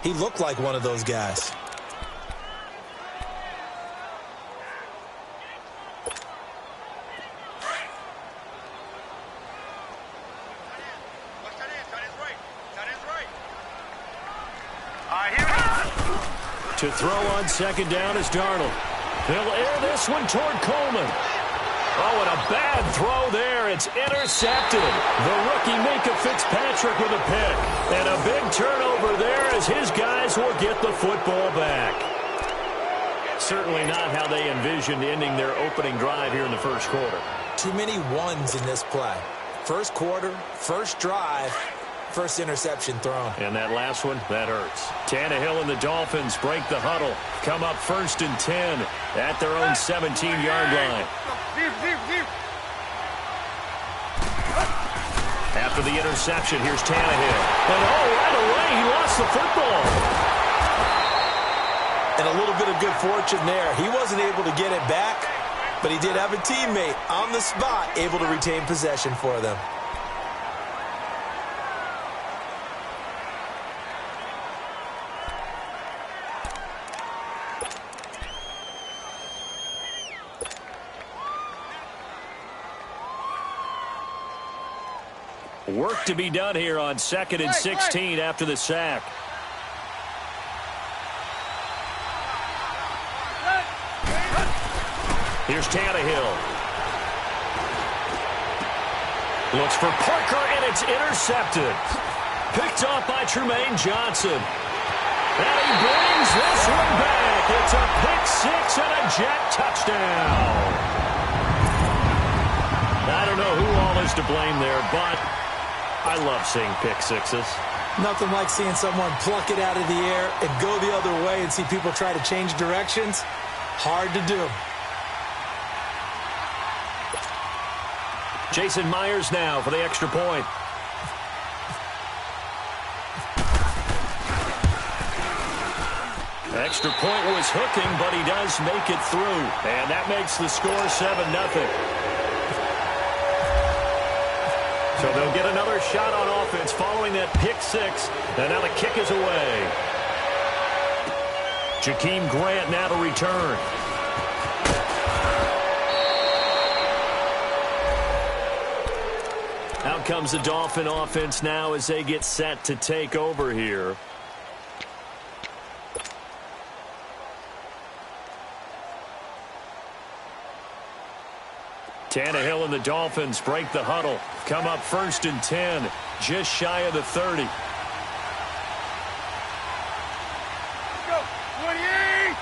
He looked like one of those guys. To throw on second down is Darnold. He'll air this one toward Coleman. Oh, and a bad throw there. It's intercepted. The rookie Minka Fitzpatrick with a pick. And a big turnover there as his guys will get the football back. Certainly not how they envisioned ending their opening drive here in the first quarter. Too many ones in this play. First quarter, first drive, first interception thrown. And that last one, that hurts. Tannehill and the Dolphins break the huddle. Come up 1st and 10 at their own 17-yard line. After the interception, here's Tannehill. And right away, he lost the football. And a little bit of good fortune there. He wasn't able to get it back, but he did have a teammate on the spot able to retain possession for them. Work to be done here on 2nd and 16 after the sack. Here's Tannehill. Looks for Parker, and it's intercepted. Picked off by Trumaine Johnson. And he brings this one back. It's a pick six and a jet touchdown. I don't know who all is to blame there, but I love seeing pick sixes. Nothing like seeing someone pluck it out of the air and go the other way and see people try to change directions. Hard to do. Jason Myers now for the extra point. Extra point was hooking, but he does make it through. And that makes the score 7-0. So they'll get another shot on offense following that pick six. And now the kick is away. Jakeem Grant now to return. Out comes the Dolphin offense now as they get set to take over here. Tannehill and the Dolphins break the huddle. Come up 1st and 10, just shy of the 30. Go, 28!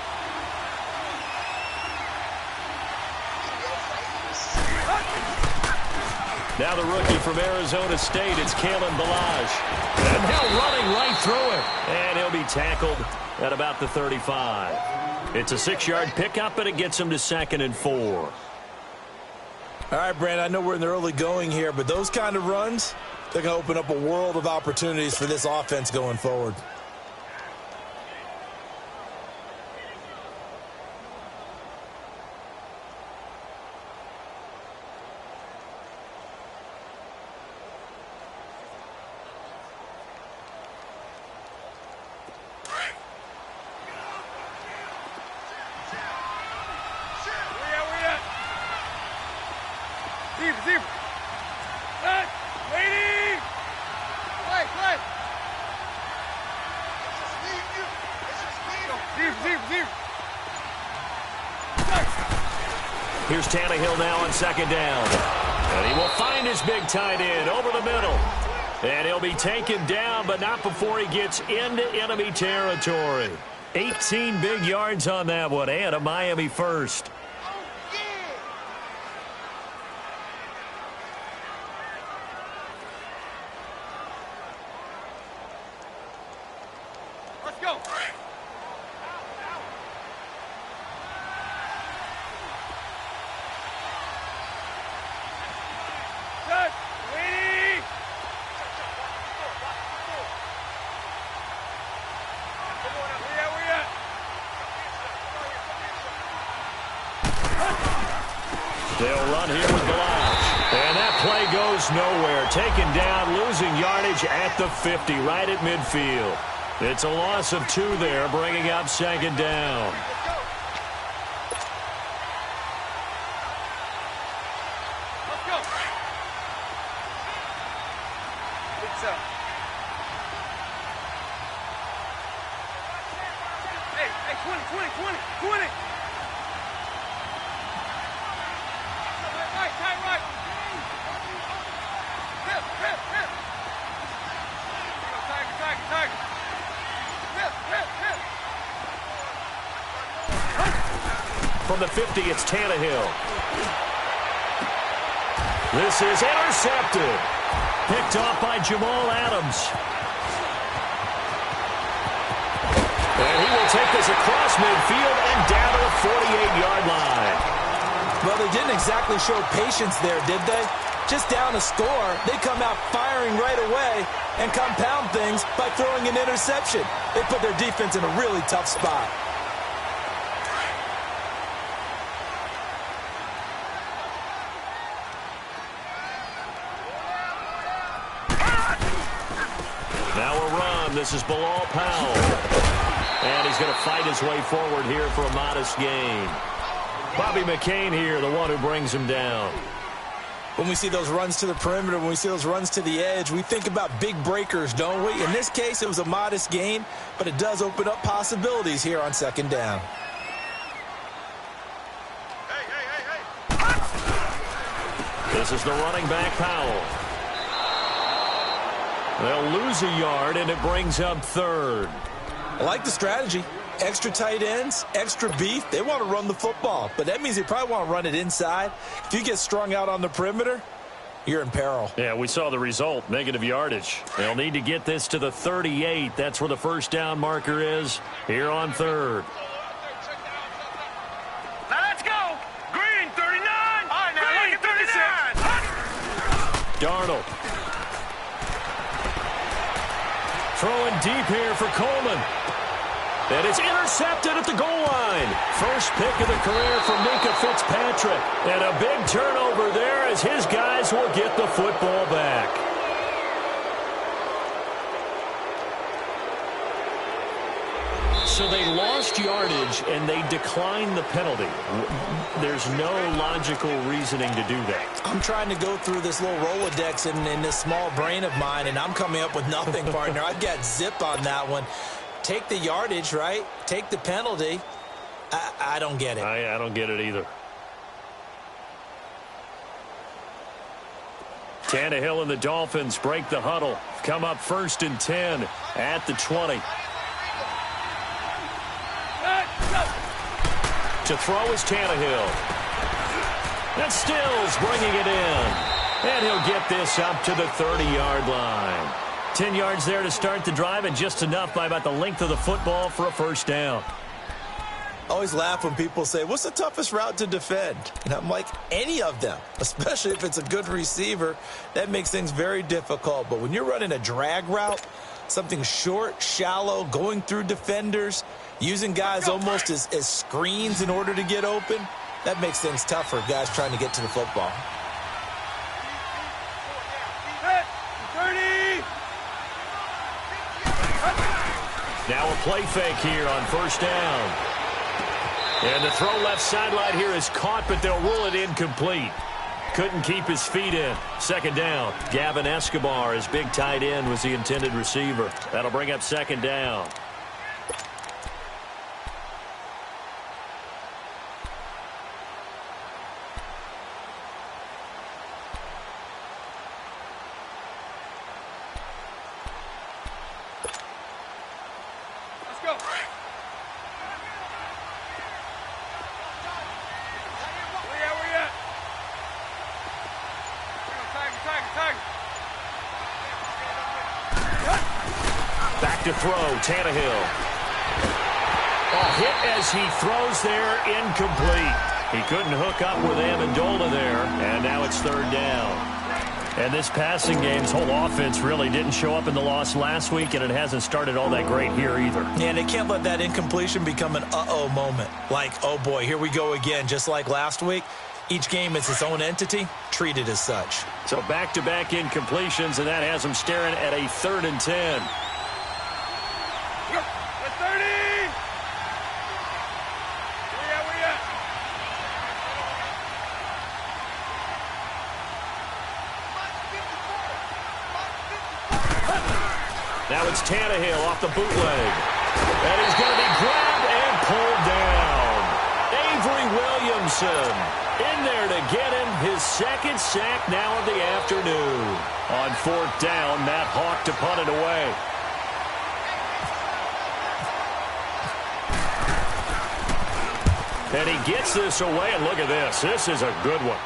Now the rookie from Arizona State, it's Kalen Ballage. And now running right through it. And he'll be tackled at about the 35. It's a 6-yard pickup, and it gets him to 2nd and 4. All right, Brandon, I know we're in the early going here, but those kind of runs, they're going to open up a world of opportunities for this offense going forward. Here's Tannehill now on 2nd down. And he will find his big tight end over the middle. And he'll be taken down, but not before he gets into enemy territory. 18 big yards on that one, and a Miami first. Let's go. They'll run here with Ballage. And that play goes nowhere. Taken down, losing yardage at the 50, right at midfield. It's a loss of 2 there, bringing up second down. Let's go. It's up. Hey, 20. Right. Hip. Tiger. Hip. From the 50, it's Tannehill. This is intercepted. Picked off by Jamal Adams. And he will take this across midfield and down to the 48-yard line. Well, they didn't exactly show patience there, did they? Just down a score, they come out firing right away and compound things by throwing an interception. They put their defense in a really tough spot. Now a run. This is Bilal Powell. And he's going to fight his way forward here for a modest gain. Bobby McCain here, the one who brings him down. When we see those runs to the perimeter, when we see those runs to the edge, we think about big breakers, don't we? In this case, it was a modest gain, but it does open up possibilities here on second down. This is the running back, Powell. They'll lose a yard, and it brings up third. I like the strategy. Extra tight ends, extra beef. They want to run the football, but that means they probably want to run it inside. If you get strung out on the perimeter, you're in peril. Yeah, we saw the result, negative yardage. They'll need to get this to the 38. That's where the first down marker is here on third. Now let's go. Green, 39. All right, now look at 39. Darnold. Throwing deep here for Coleman. And it's intercepted at the goal line. First pick of the career for Minkah Fitzpatrick. And a big turnover there as his guys will get the football back. So they lost yardage and they declined the penalty. There's no logical reasoning to do that. I'm trying to go through this little Rolodex in this small brain of mine, and I'm coming up with nothing, partner. I've got zip on that one. Take the yardage, right? Take the penalty. I don't get it. I don't get it either. Tannehill and the Dolphins break the huddle. Come up 1st and 10 at the 20. To throw is Tannehill. And Stills bringing it in. And he'll get this up to the 30-yard line. 10 yards there to start the drive, and just enough by about the length of the football for a first down. I always laugh when people say, what's the toughest route to defend? And I'm like, any of them, especially if it's a good receiver. That makes things very difficult. But when you're running a drag route, something short, shallow, going through defenders, using guys almost as screens in order to get open, that makes things tough for guys trying to get to the football. 30. Now a play fake here on first down. And the throw left sideline here is caught, but they'll rule it incomplete. Couldn't keep his feet in. Second down. Gavin Escobar, his big tight end, was the intended receiver. That'll bring up second down. Let's go. Where you at? Tiger. Back to throw, Tannehill. Hit as he throws there, incomplete. He couldn't hook up with Amendola there, and now it's third down. And this passing game's whole offense really didn't show up in the loss last week, and it hasn't started all that great here either. Yeah, and they can't let that incompletion become an uh-oh moment. Like, oh boy, here we go again, just like last week. Each game is its own entity, treated as such. So back-to-back incompletions, and that has them staring at a 3rd and 10. Now it's Tannehill off the bootleg. And he's going to be grabbed and pulled down. Avery Williamson in there to get him his second sack now of the afternoon. On fourth down, Matt Hawk to punt it away. And he gets this away, and look at this. This is a good one.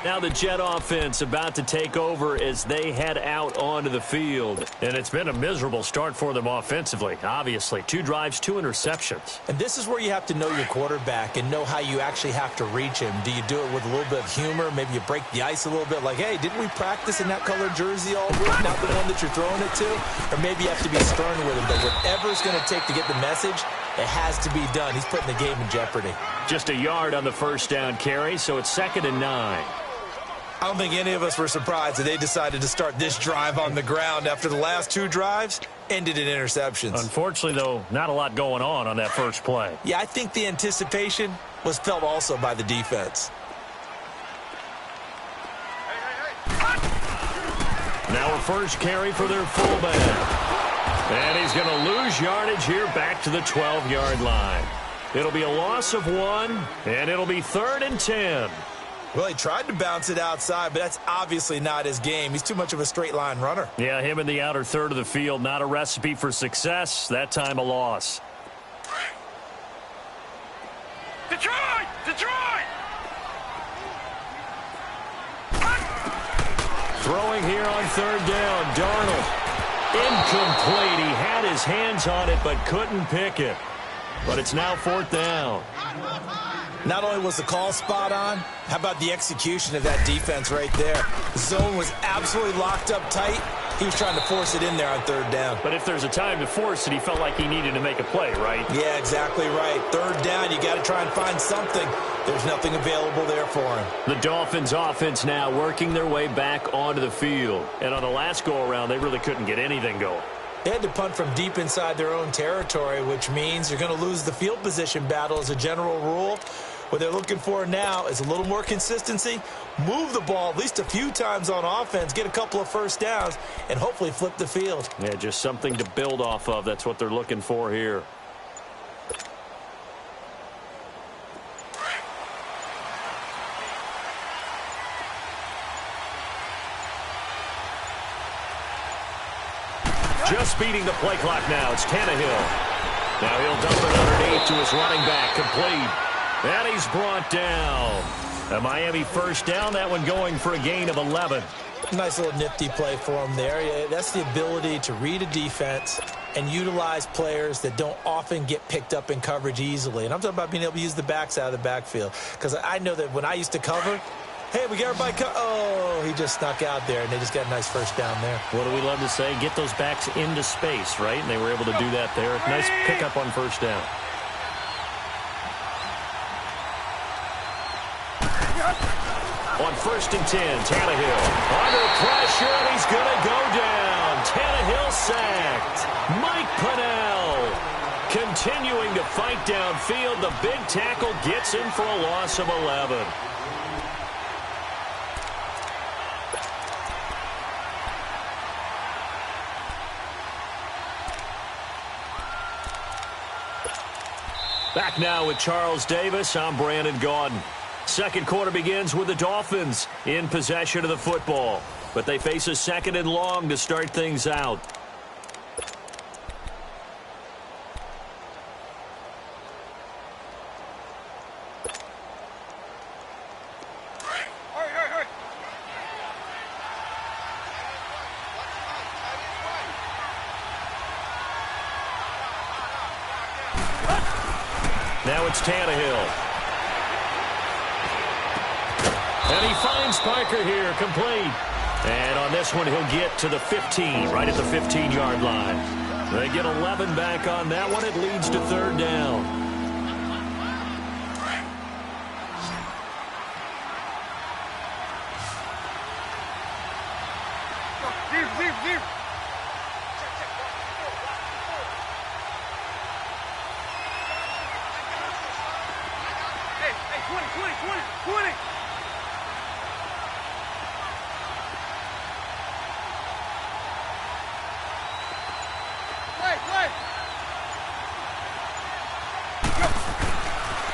Now the Jet offense about to take over as they head out onto the field. And it's been a miserable start for them offensively, obviously. 2 drives, 2 interceptions. And this is where you have to know your quarterback and know how you actually have to reach him. Do you do it with a little bit of humor? Maybe you break the ice a little bit like, hey, didn't we practice in that colored jersey all week, not the one that you're throwing it to? Or maybe you have to be stern with him. But whatever it's going to take to get the message, it has to be done. He's putting the game in jeopardy. Just a yard on the first down carry, so it's 2nd and 9. I don't think any of us were surprised that they decided to start this drive on the ground after the last 2 drives ended in interceptions. Unfortunately, though, not a lot going on that first play. Yeah, I think the anticipation was felt also by the defense. Now a first carry for their fullback. And he's going to lose yardage here back to the 12-yard line. It'll be a loss of 1, and it'll be 3rd and 10. Well, he tried to bounce it outside, but that's obviously not his game. He's too much of a straight-line runner. Yeah, him in the outer third of the field, not a recipe for success. That time a loss. Detroit! Detroit! Throwing here on 3rd down, Darnold. Incomplete. He had his hands on it, but couldn't pick it. But it's now 4th down. Not only was the call spot on, how about the execution of that defense right there? The zone was absolutely locked up tight. He was trying to force it in there on 3rd down. But if there's a time to force it, he felt like he needed to make a play, right? Yeah, exactly right. 3rd down, you got to try and find something. There's nothing available there for him. The Dolphins offense now working their way back onto the field. And on the last go-around, they really couldn't get anything going. They had to punt from deep inside their own territory, which means you're going to lose the field position battle as a general rule. What they're looking for now is a little more consistency, move the ball at least a few times on offense, get a couple of first downs, and hopefully flip the field. Yeah, just something to build off of. That's what they're looking for here. Just beating the play clock now. It's Tannehill. Now he'll dump it underneath to his running back. Complete. And he's brought down. A Miami first down. That one going for a gain of 11. Nice little nifty play for him there. Yeah, that's the ability to read a defense and utilize players that don't often get picked up in coverage easily. And I'm talking about being able to use the backs out of the backfield. Because I know that when I used to cover, hey, we got everybody oh, he just snuck out there, and they just got a nice first down there. What do we love to say? Get those backs into space, right? And they were able to do that there. Nice pickup on first down. On 1st and 10, Tannehill under pressure, and he's going to go down. Tannehill sacked. Mike Pennell continuing to fight downfield. The big tackle gets him for a loss of 11. Back now with Charles Davis. I'm Brandon Gaudin. Second quarter begins with the Dolphins in possession of the football. But they face a 2nd and long to start things out. Now it's Tannehill. And he finds Parker here, complete. And on this one, he'll get to the 15, right at the 15-yard line. They get 11 back on that one. It leads to 3rd down. Deep. Hey, 20.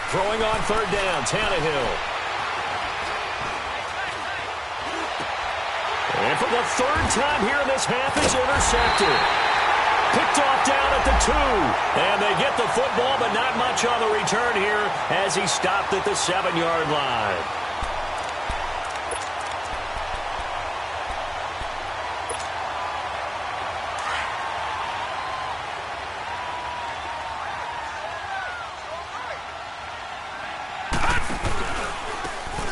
Throwing on third down, Tannehill. And for the third time here in this half, it's intercepted. Picked off down at the 2. And they get the football, but not much on the return here as he stopped at the 7-yard line.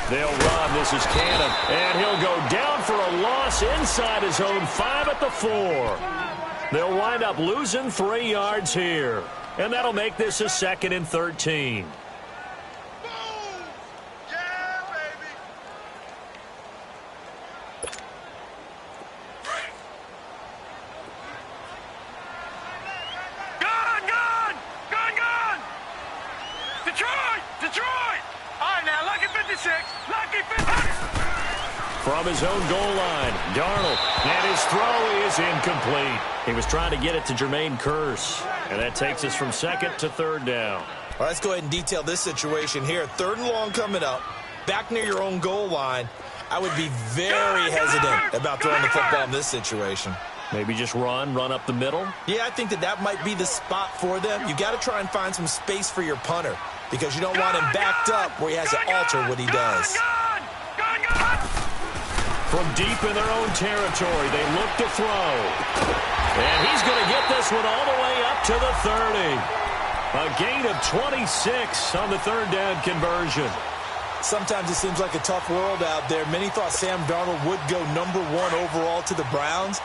They'll run. This is Cannon. And he'll go down for a loss inside his own 5 at the 4. They'll wind up losing 3 yards here. And that'll make this a 2nd and 13. From his own goal line, Darnold, and his throw is incomplete. He was trying to get it to Jermaine Kearse, and that takes us from 2nd to 3rd down. All right, let's go ahead and detail this situation here. 3rd and long coming up, back near your own goal line. I would be very hesitant about throwing the football in this situation. Maybe just run up the middle? Yeah, I think that might be the spot for them. You got to try and find some space for your punter because you don't want him backed up where he has to alter what he does. From deep in their own territory, they look to throw. And he's going to get this one all the way up to the 30. A gain of 26 on the 3rd down conversion. Sometimes it seems like a tough world out there. Many thought Sam Darnold would go number 1 overall to the Browns,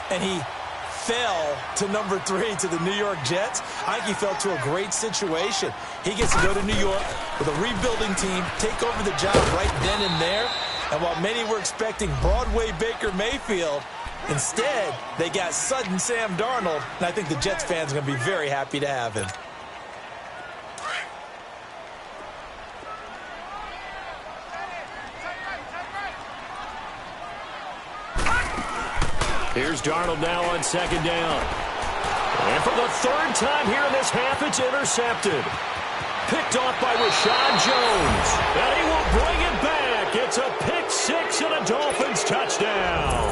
and he fell to number 3 to the New York Jets. I think he fell to a great situation. He gets to go to New York with a rebuilding team, take over the job right then and there. And while many were expecting Broadway Baker Mayfield, instead, they got sudden Sam Darnold, and I think the Jets fans are going to be very happy to have him. Here's Darnold now on 2nd down. And for the 3rd time here in this half, it's intercepted. Picked off by Rashad Jones. And he will bring it back. It's a pick 6 and a Dolphins touchdown.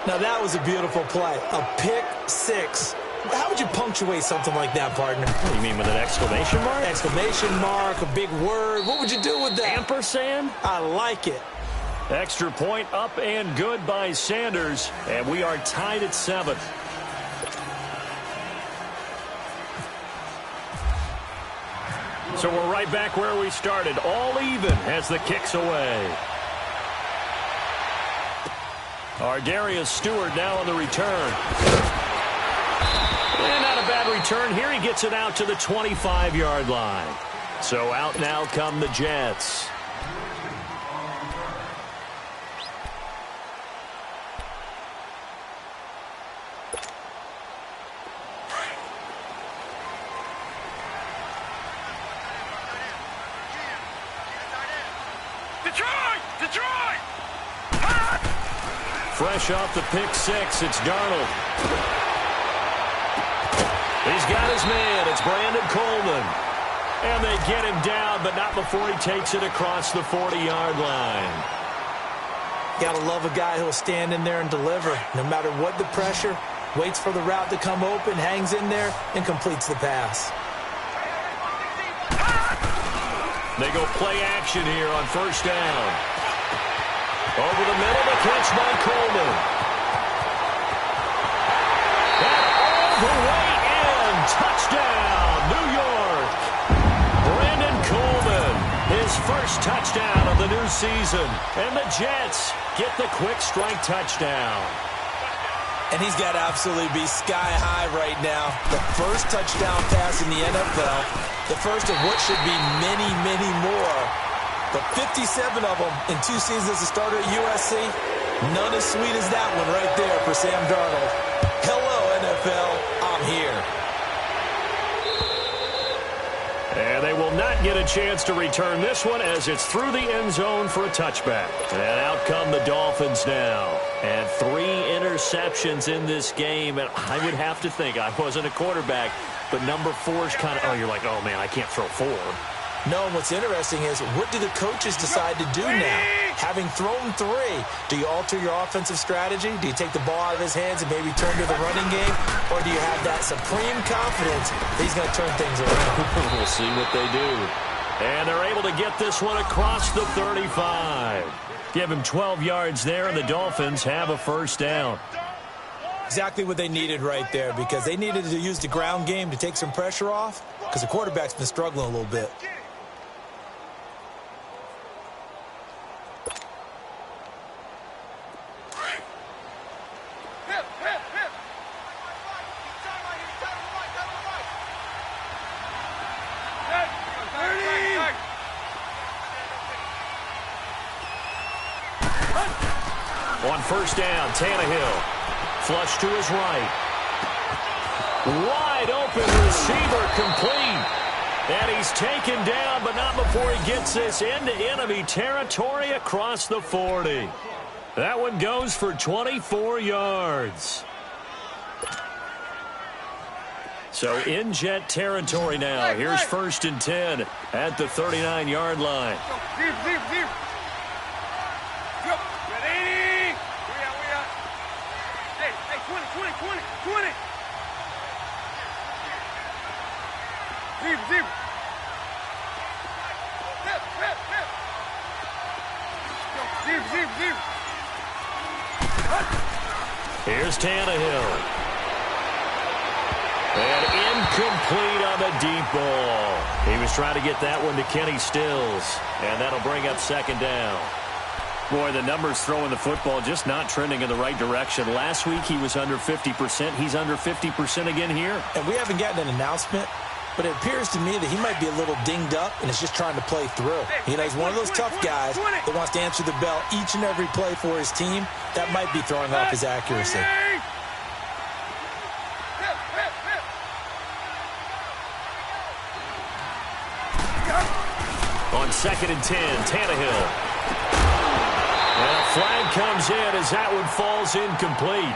Now that was a beautiful play. A pick 6. How would you punctuate something like that, partner? What do you mean, with an exclamation mark? Exclamation mark, a big word. What would you do with that? Ampersand? I like it. Extra point up and good by Sanders. And we are tied at 7. So we're right back where we started, all even as the kick's away. Darius Stewart now on the return. And not a bad return here. He gets it out to the 25-yard line. So out now come the Jets. Fresh off the pick 6, it's Darnold. He's got his man. It's Brandon Coleman. And they get him down, but not before he takes it across the 40-yard line. Gotta love a guy who'll stand in there and deliver. No matter what the pressure, waits for the route to come open, hangs in there, and completes the pass. They go play action here on 1st down. Over the middle, the catch by Coleman. And all the way in. Touchdown, New York. Brandon Coleman, his first touchdown of the new season. And the Jets get the quick strike touchdown. And he's got to absolutely be sky high right now. The first touchdown pass in the NFL. The first of what should be many, many more. But 57 of them in 2 seasons as a starter at USC, none as sweet as that one right there for Sam Darnold. Hello, NFL, I'm here. And they will not get a chance to return this one as it's through the end zone for a touchback. And out come the Dolphins now. And 3 interceptions in this game. And I would have to think, I wasn't a quarterback, but number 4 is kind of, you're like, oh, man, I can't throw 4. No, and what's interesting is, what do the coaches decide to do now? Having thrown 3, do you alter your offensive strategy? Do you take the ball out of his hands and maybe turn to the running game? Or do you have that supreme confidence that he's going to turn things around? We'll see what they do. And they're able to get this one across the 35. Give him 12 yards there, and the Dolphins have a first down. Exactly what they needed right there, because they needed to use the ground game to take some pressure off, because the quarterback's been struggling a little bit. On first down, Tannehill. Flush to his right. Wide open receiver complete. And he's taken down, but not before he gets this into enemy territory across the 40. That one goes for 24 yards. So in Jet territory now. Here's first and 10 at the 39-yard line. Here's Tannehill. And incomplete on the deep ball. He was trying to get that one to Kenny Stills. And that'll bring up second down. Boy, the numbers throwing the football just not trending in the right direction. Last week he was under 50%. He's under 50% again here. And we haven't gotten an announcement, but it appears to me that he might be a little dinged up and is just trying to play through. You know, he's one of those tough guys that wants to answer the bell each and every play for his team. That might be throwing off his accuracy. On second and 10, Tannehill. And a flag comes in as that one falls incomplete.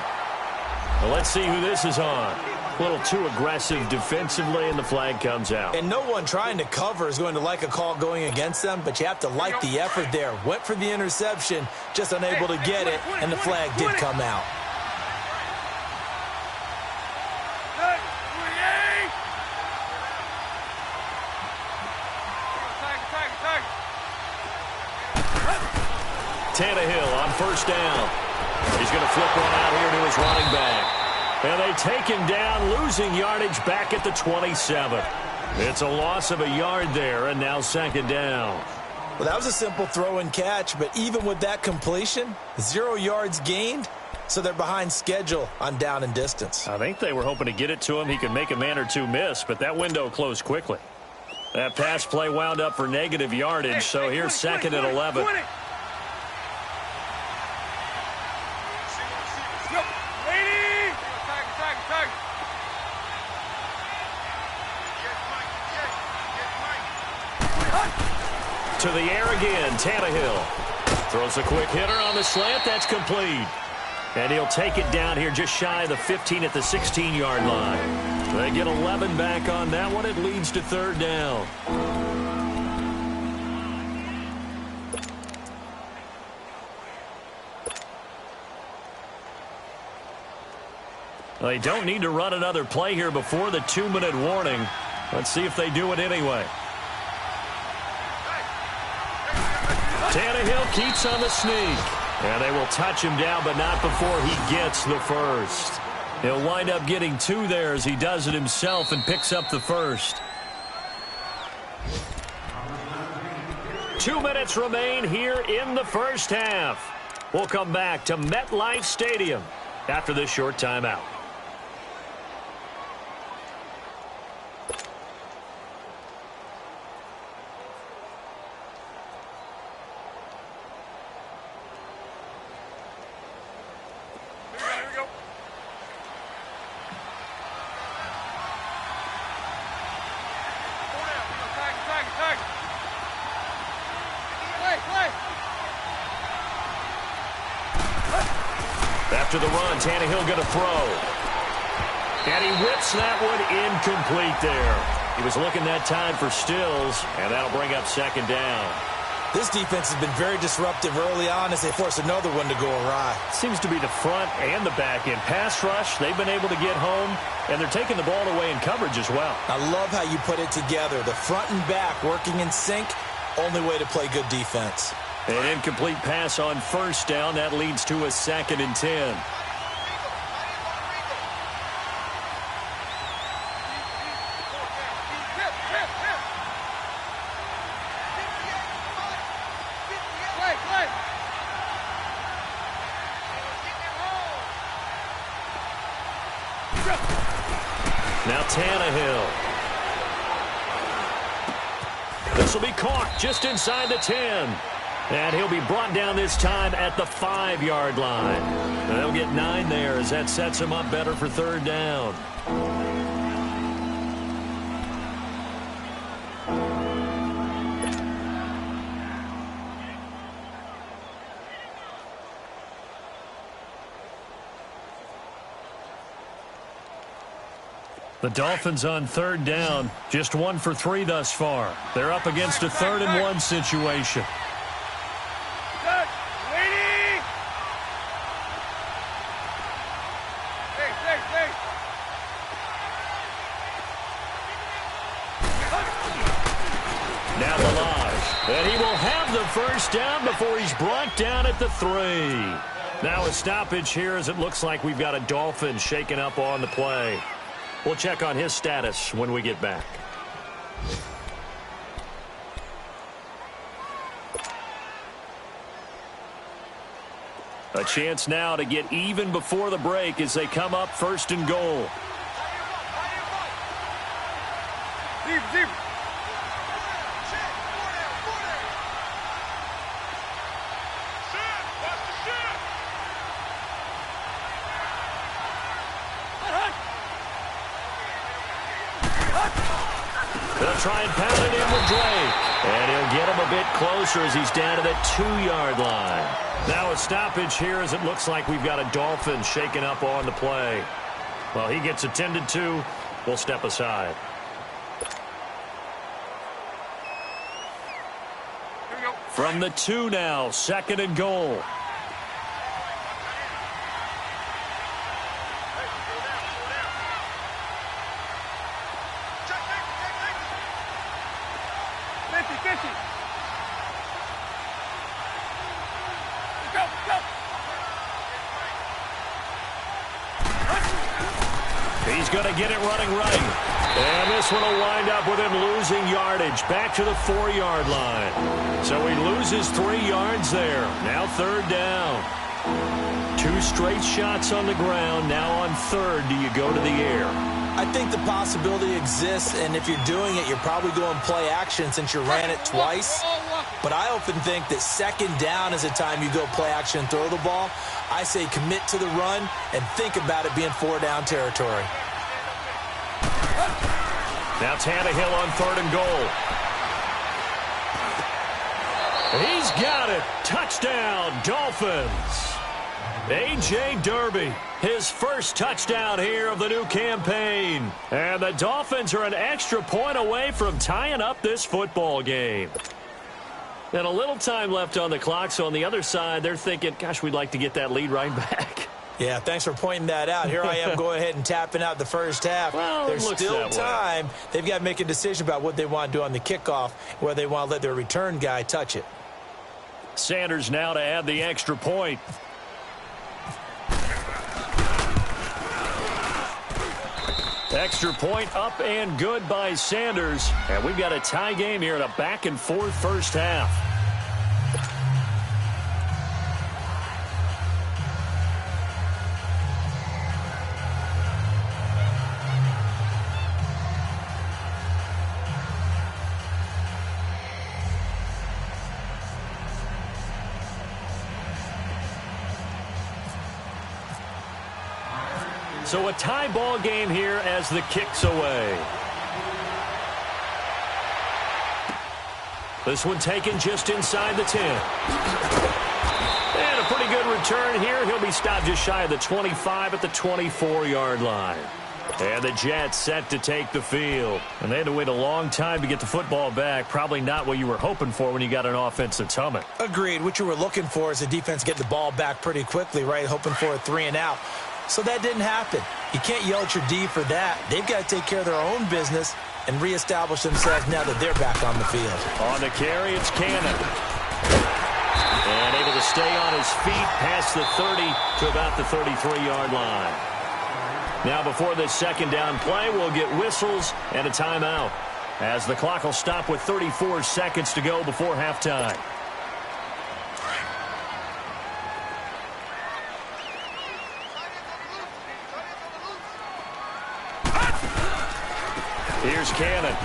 Well, let's see who this is on. A little too aggressive defensively, and the flag comes out. And no one trying to cover is going to like a call going against them, but you have to like the effort there. Went for the interception, just unable to get it, and the flag did come out. Tannehill on first down. He's going to flip one out here to his running back. And they take him down, losing yardage back at the 27. It's a loss of a yard there, and now second down. Well, that was a simple throw and catch, but even with that completion, 0 yards gained, so they're behind schedule on down and distance. I think they were hoping to get it to him. He could make a man or two miss, but that window closed quickly. That pass play wound up for negative yardage, so here's second and 11. To the air again, Tannehill. Throws a quick hitter on the slant. That's complete. And he'll take it down here just shy of the 15 at the 16-yard line. They get 11 back on that one. It leads to third down. They don't need to run another play here before the 2-minute warning. Let's see if they do it anyway. Tannehill keeps on the sneak. And they will touch him down, but not before he gets the first. He'll wind up getting 2 there as he does it himself and picks up the first. 2 minutes remain here in the first half. We'll come back to MetLife Stadium after this short timeout. After the run, Tannehill going to throw. And he whips that one incomplete there. He was looking that time for Stills, and that'll bring up second down. This defense has been very disruptive early on as they force another one to go awry. Seems to be the front and the back end. Pass rush, they've been able to get home, and they're taking the ball away in coverage as well. I love how you put it together. The front and back working in sync, only way to play good defense. An incomplete pass on first down. That leads to a 2nd and 10. Now Tannehill. This will be caught just inside the 10. And he'll be brought down this time at the 5-yard line. And they'll get 9 there as that sets him up better for third down. The Dolphins on third down, just 1 for 3 thus far. They're up against a 3rd and 1 situation. Now Balaj, and he will have the first down before he's brought down at the 3. Now a stoppage here as it looks like we've got a Dolphin shaken up on the play. We'll check on his status when we get back. A chance now to get even before the break as they come up 1st and goal. Deep. They'll try and pound it in with Drake. And he'll get him a bit closer as he's down to the 2-yard line. Now a stoppage here as it looks like we've got a Dolphin shaken up on the play. Well, he gets attended to. We'll step aside. From the 2 now, 2nd and goal. He's going to get it running right. And this one will wind up with him losing yardage back to the 4-yard line. So he loses 3 yards there. Now 3rd down. 2 straight shots on the ground. Now on 3rd, do you go to the air? I think the possibility exists, and if you're doing it, you're probably going play action since you ran it twice. But I often think that 2nd down is a time you go play action and throw the ball. I say commit to the run and think about it being 4-down territory. Now Tannehill on 3rd and goal. He's got it. Touchdown, Dolphins. A.J. Derby, his first touchdown here of the new campaign. And the Dolphins are an extra point away from tying up this football game. And a little time left on the clock, so on the other side, they're thinking, gosh, we'd like to get that lead right back. Yeah, thanks for pointing that out. Here I am going ahead and tapping out the first half. Well, there's still time. They've got to make a decision about what they want to do on the kickoff, whether they want to let their return guy touch it. Sanders now to add the extra point. Extra point up and good by Sanders. And we've got a tie game here in a back-and-forth first half. So a tie ball game here as the kick's away. This one taken just inside the 10. And a pretty good return here. He'll be stopped just shy of the 25 at the 24-yard line. And the Jets set to take the field. And they had to wait a long time to get the football back. Probably not what you were hoping for when you got an offense that's humming. Agreed. What you were looking for is the defense get the ball back pretty quickly, right? Hoping for a 3 and out. So that didn't happen. You can't yell at your D for that. They've got to take care of their own business and reestablish themselves now that they're back on the field. On the carry, it's Cannon. And able to stay on his feet past the 30 to about the 33-yard line. Now before this second down play, we'll get whistles and a timeout, as the clock will stop with 34 seconds to go before halftime. Here's Cannon.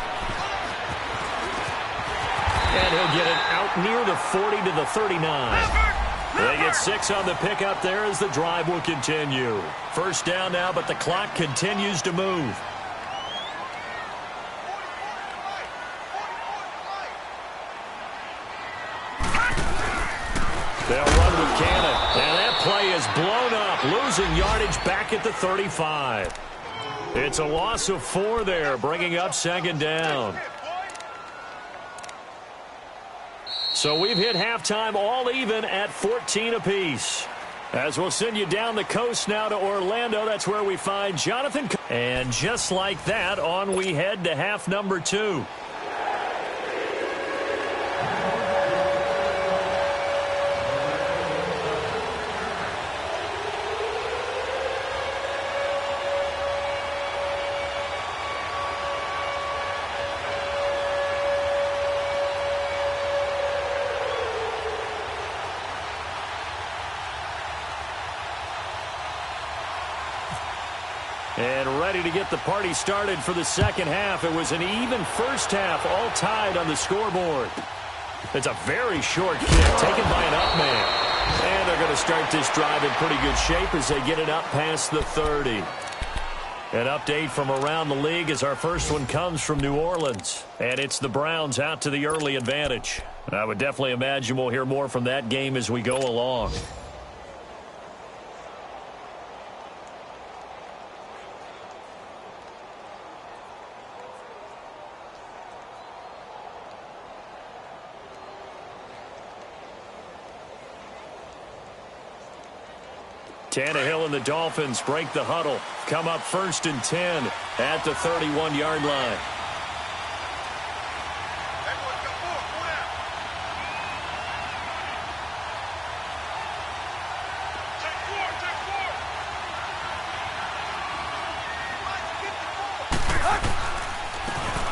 And he'll get it out near the 40 to the 39. They get 6 on the pickup there as the drive will continue. First down now, but the clock continues to move. They'll run with Cannon. And that play is blown up, losing yardage back at the 35. It's a loss of 4 there, bringing up second down. So we've hit halftime all even at 14 apiece. As we'll send you down the coast now to Orlando. That's where we find Jonathan. And just like that, on we head to half number 2. And ready to get the party started for the second half. It was an even first half, all tied on the scoreboard. It's a very short kick taken by an up man. And they're going to start this drive in pretty good shape as they get it up past the 30. An update from around the league as our first one comes from New Orleans. And it's the Browns out to the early advantage. I would definitely imagine we'll hear more from that game as we go along. Tannehill and the Dolphins break the huddle. Come up 1st and 10 at the 31-yard line.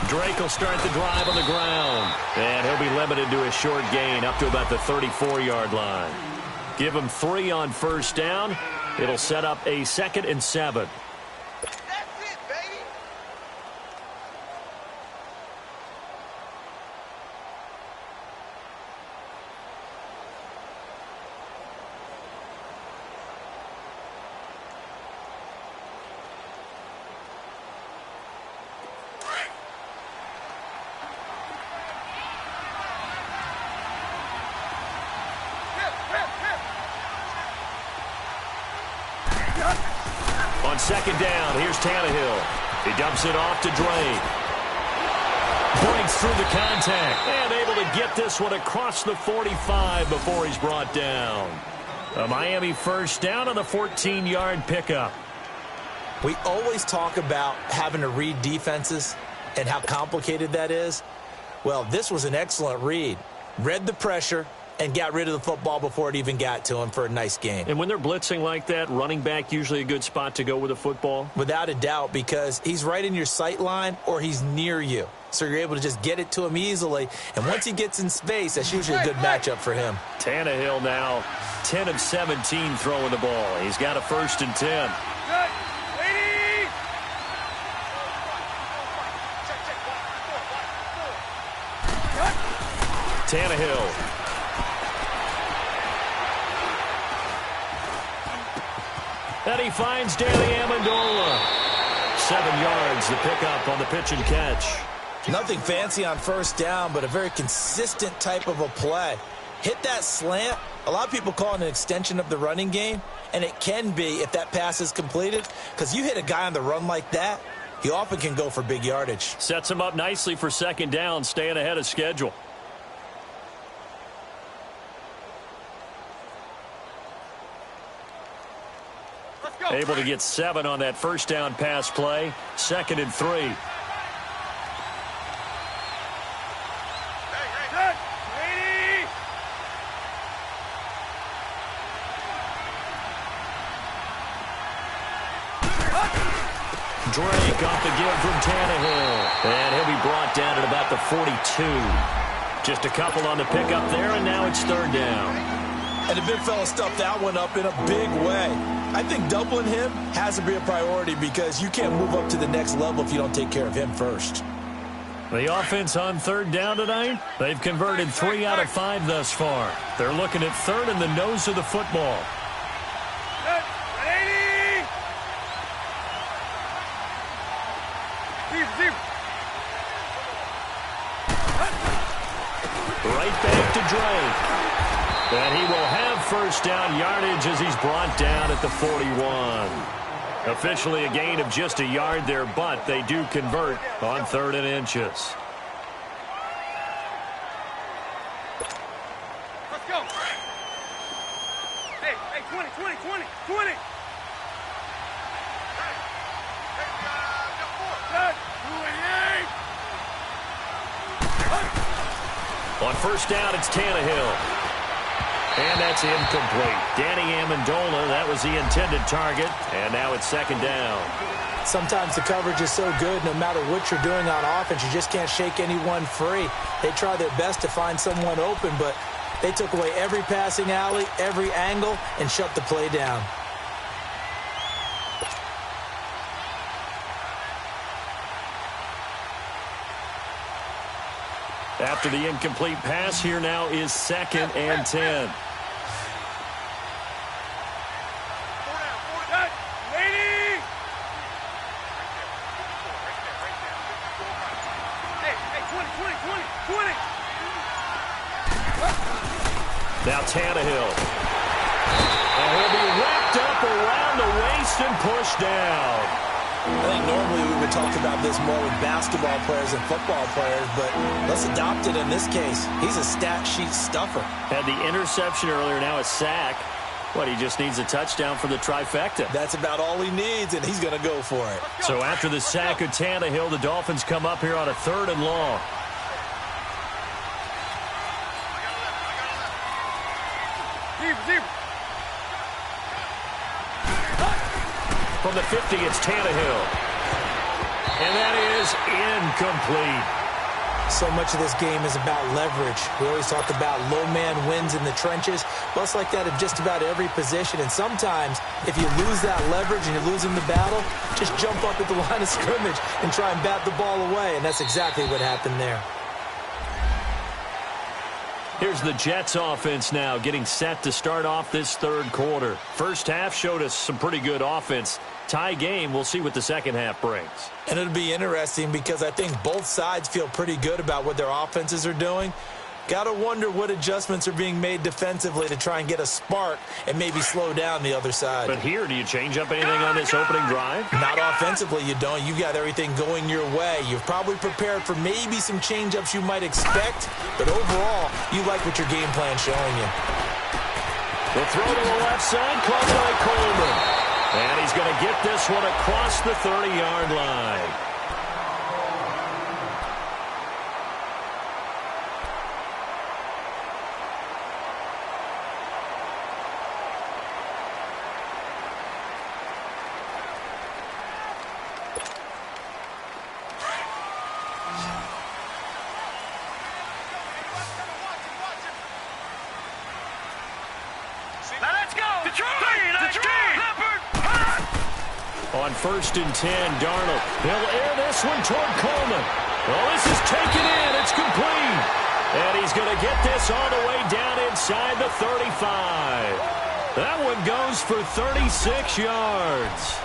Drake will start the drive on the ground. And he'll be limited to a short gain up to about the 34-yard line. Give him 3 on first down. It'll set up a 2nd and 7. That's it, baby. On second down, here's Tannehill. He dumps it off to Drake. Breaks through the contact and able to get this one across the 45 before he's brought down. A Miami first down on the 14-yard pickup. We always talk about having to read defenses and how complicated that is. Well, this was an excellent read. Read the pressure and got rid of the football before it even got to him for a nice gain. And when they're blitzing like that, running back usually a good spot to go with a football? Without a doubt, because he's right in your sight line or he's near you. So you're able to just get it to him easily. And once he gets in space, that's usually a good matchup for him. Tannehill now 10 of 17 throwing the ball. He's got a 1st and 10. Tannehill. And he finds Danny Amendola. 7 yards, the pickup on the pitch and catch. Nothing fancy on first down, but a very consistent type of a play. hit that slant. A lot of people call it an extension of the running game, and it can be if that pass is completed, because you hit a guy on the run like that, he often can go for big yardage. Sets him up nicely for second down, staying ahead of schedule. Able to get 7 on that first down pass play. 2nd and 3. Drake off the give from Tannehill. And he'll be brought down at about the 42. Just a couple on the pickup there, and now it's 3rd down. And the big fella stuffed that one up in a big way. I think doubling him has to be a priority because you can't move up to the next level if you don't take care of him first. The offense on 3rd down tonight, they've converted 3 out of 5 thus far. They're looking at 3rd and the nose of the football. Right back to Drake. And he will have first down yardage as he's brought down at the 41. Officially a gain of just a yard there, but they do convert on 3rd and inches. Let's go. Hey, 20. On first down, it's Tannehill. And that's incomplete. Danny Amendola, that was the intended target. And now it's 2nd down. Sometimes the coverage is so good, no matter what you're doing on offense, you just can't shake anyone free. They try their best to find someone open, but they took away every passing alley, every angle, and shut the play down. After the incomplete pass, here now is 2nd and 10. Now Tannehill. And he'll be wrapped up around the waist and pushed down. I think normally we would talk about this more with basketball players and football players, but let's adopt it in this case. He's a stat sheet stuffer. Had the interception earlier, now a sack. What, he just needs a touchdown for the trifecta. That's about all he needs, and he's going to go for it. So after the sack of Tannehill, the Dolphins come up here on a 3rd and long. From the 50, it's Tannehill. And that is incomplete. So much of this game is about leverage. We always talk about low man wins in the trenches. Well, it's like that in just about every position. And sometimes, if you lose that leverage and you're losing the battle, just jump up at the line of scrimmage and try and bat the ball away. And that's exactly what happened there. Here's the Jets offense now getting set to start off this 3rd quarter. First half showed us some pretty good offense. Tie game, we'll see what the second half brings. And it'll be interesting because I think both sides feel pretty good about what their offenses are doing. Got to wonder what adjustments are being made defensively to try and get a spark and maybe slow down the other side. But here, do you change up anything on this opening drive? Not offensively, you don't. You got everything going your way. You've probably prepared for maybe some change-ups you might expect, but overall, you like what your game plan's showing you. The throw to the left side, caught by Coleman. And he's going to get this one across the 30-yard line. Now let's go! Detroit! On 1st and 10, Darnold. He'll air this one toward Coleman. Well, this is taken in. It's complete. And he's going to get this all the way down inside the 35. That one goes for 36 yards.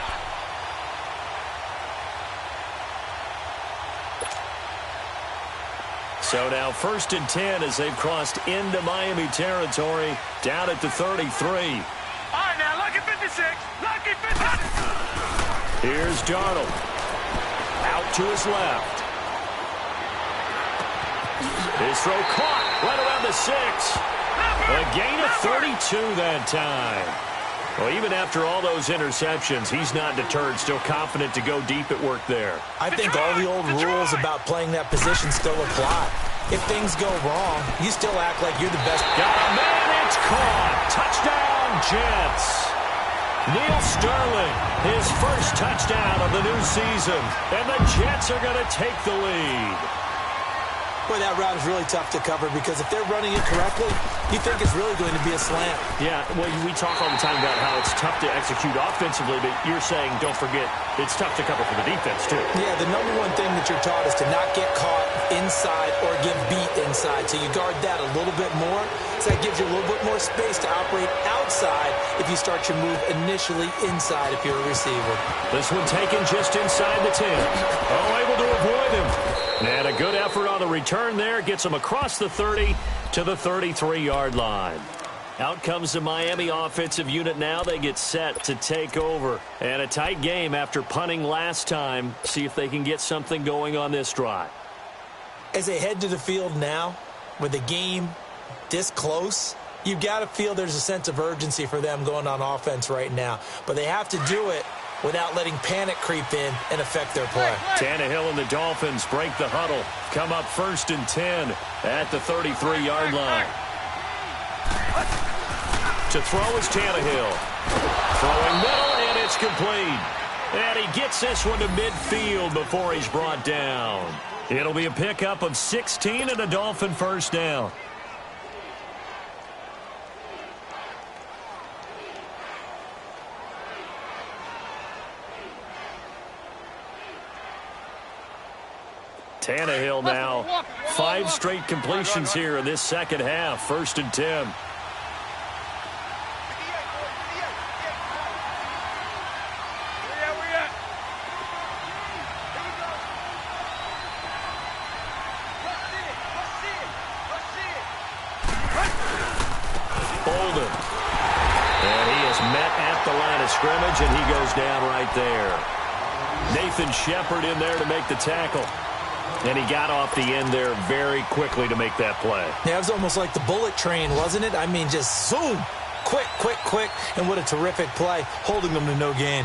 So now 1st and 10 as they've crossed into Miami territory, down at the 33. All right, now, lucky 56. Lucky 56. Here's Darnold. Out to his left. His throw caught right around the 6. A gain of 32 that time. Well, even after all those interceptions, he's not deterred, still confident to go deep at work there. I think all the old rules about playing that position still apply. If things go wrong, you still act like you're the best. Got a man, it's caught. Touchdown, Jets. Neil Sterling, his first touchdown of the new season. And the Jets are going to take the lead. Boy, that route is really tough to cover because if they're running it correctly, you think it's really going to be a slant. Yeah, well, we talk all the time about how it's tough to execute offensively, but you're saying, don't forget, it's tough to cover for the defense, too. Yeah, the number one thing that you're taught is to not get caught inside or get beat inside. So you guard that a little bit more. So that gives you a little bit more space to operate outside if you start your move initially inside if you're a receiver. This one taken just inside the 10. Oh, able to avoid him. And a good effort on the return there. Gets him across the 30 to the 33-yard line. Out comes the Miami offensive unit now. They get set to take over. And a tight game after punting last time. See if they can get something going on this drive. As they head to the field now, with the game this close, you've got to feel there's a sense of urgency for them going on offense right now. But they have to do it without letting panic creep in and affect their play. Tannehill and the Dolphins break the huddle. Come up 1st and 10 at the 33-yard line. To throw is Tannehill. Throwing middle, and it's complete. And he gets this one to midfield before he's brought down. It'll be a pickup of 16 and a Dolphin first down. Tannehill now 5 straight completions here in this second half. 1st and 10. Bolden. And he is met at the line of scrimmage, and he goes down right there. Nathan Shepard in there to make the tackle. And he got off the end there very quickly to make that play. Yeah, it was almost like the bullet train, wasn't it? I mean, just zoom, quick, quick, quick, and what a terrific play, holding them to no gain.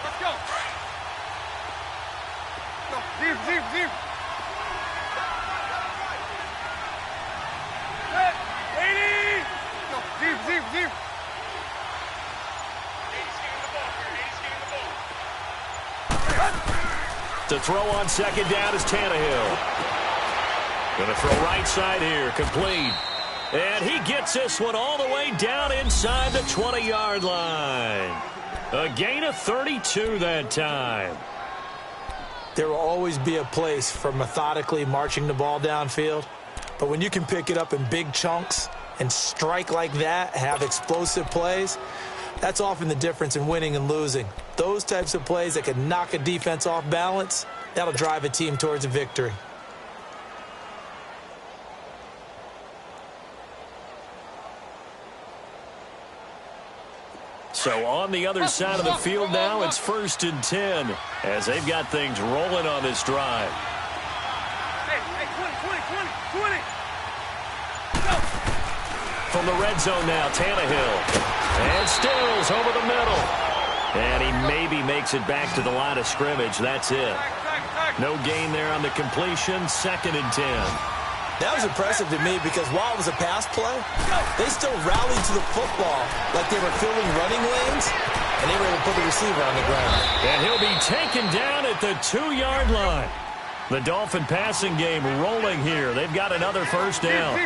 Let's go. Go. Deep, deep, deep. Set. 80. Go. Deep, deep, deep. To throw on second down is Tannehill. Going to throw right side here, complete. And he gets this one all the way down inside the 20-yard line. A gain of 32 that time. There will always be a place for methodically marching the ball downfield. But when you can pick it up in big chunks and strike like that, have explosive plays, that's often the difference in winning and losing. Those types of plays that can knock a defense off balance, that'll drive a team towards a victory. So on the other side of the field now, it's 1st and 10 as they've got things rolling on this drive. Hey, 20, 20, 20, 20. Go. From the red zone now, Tannehill. And Stills over the middle. And he maybe makes it back to the line of scrimmage. That's it. No gain there on the completion. 2nd and 10. That was impressive to me because while it was a pass play, they still rallied to the football like they were filling running lanes, and they were able to put the receiver on the ground. And he'll be taken down at the 2-yard line. The Dolphin passing game rolling here. They've got another first down.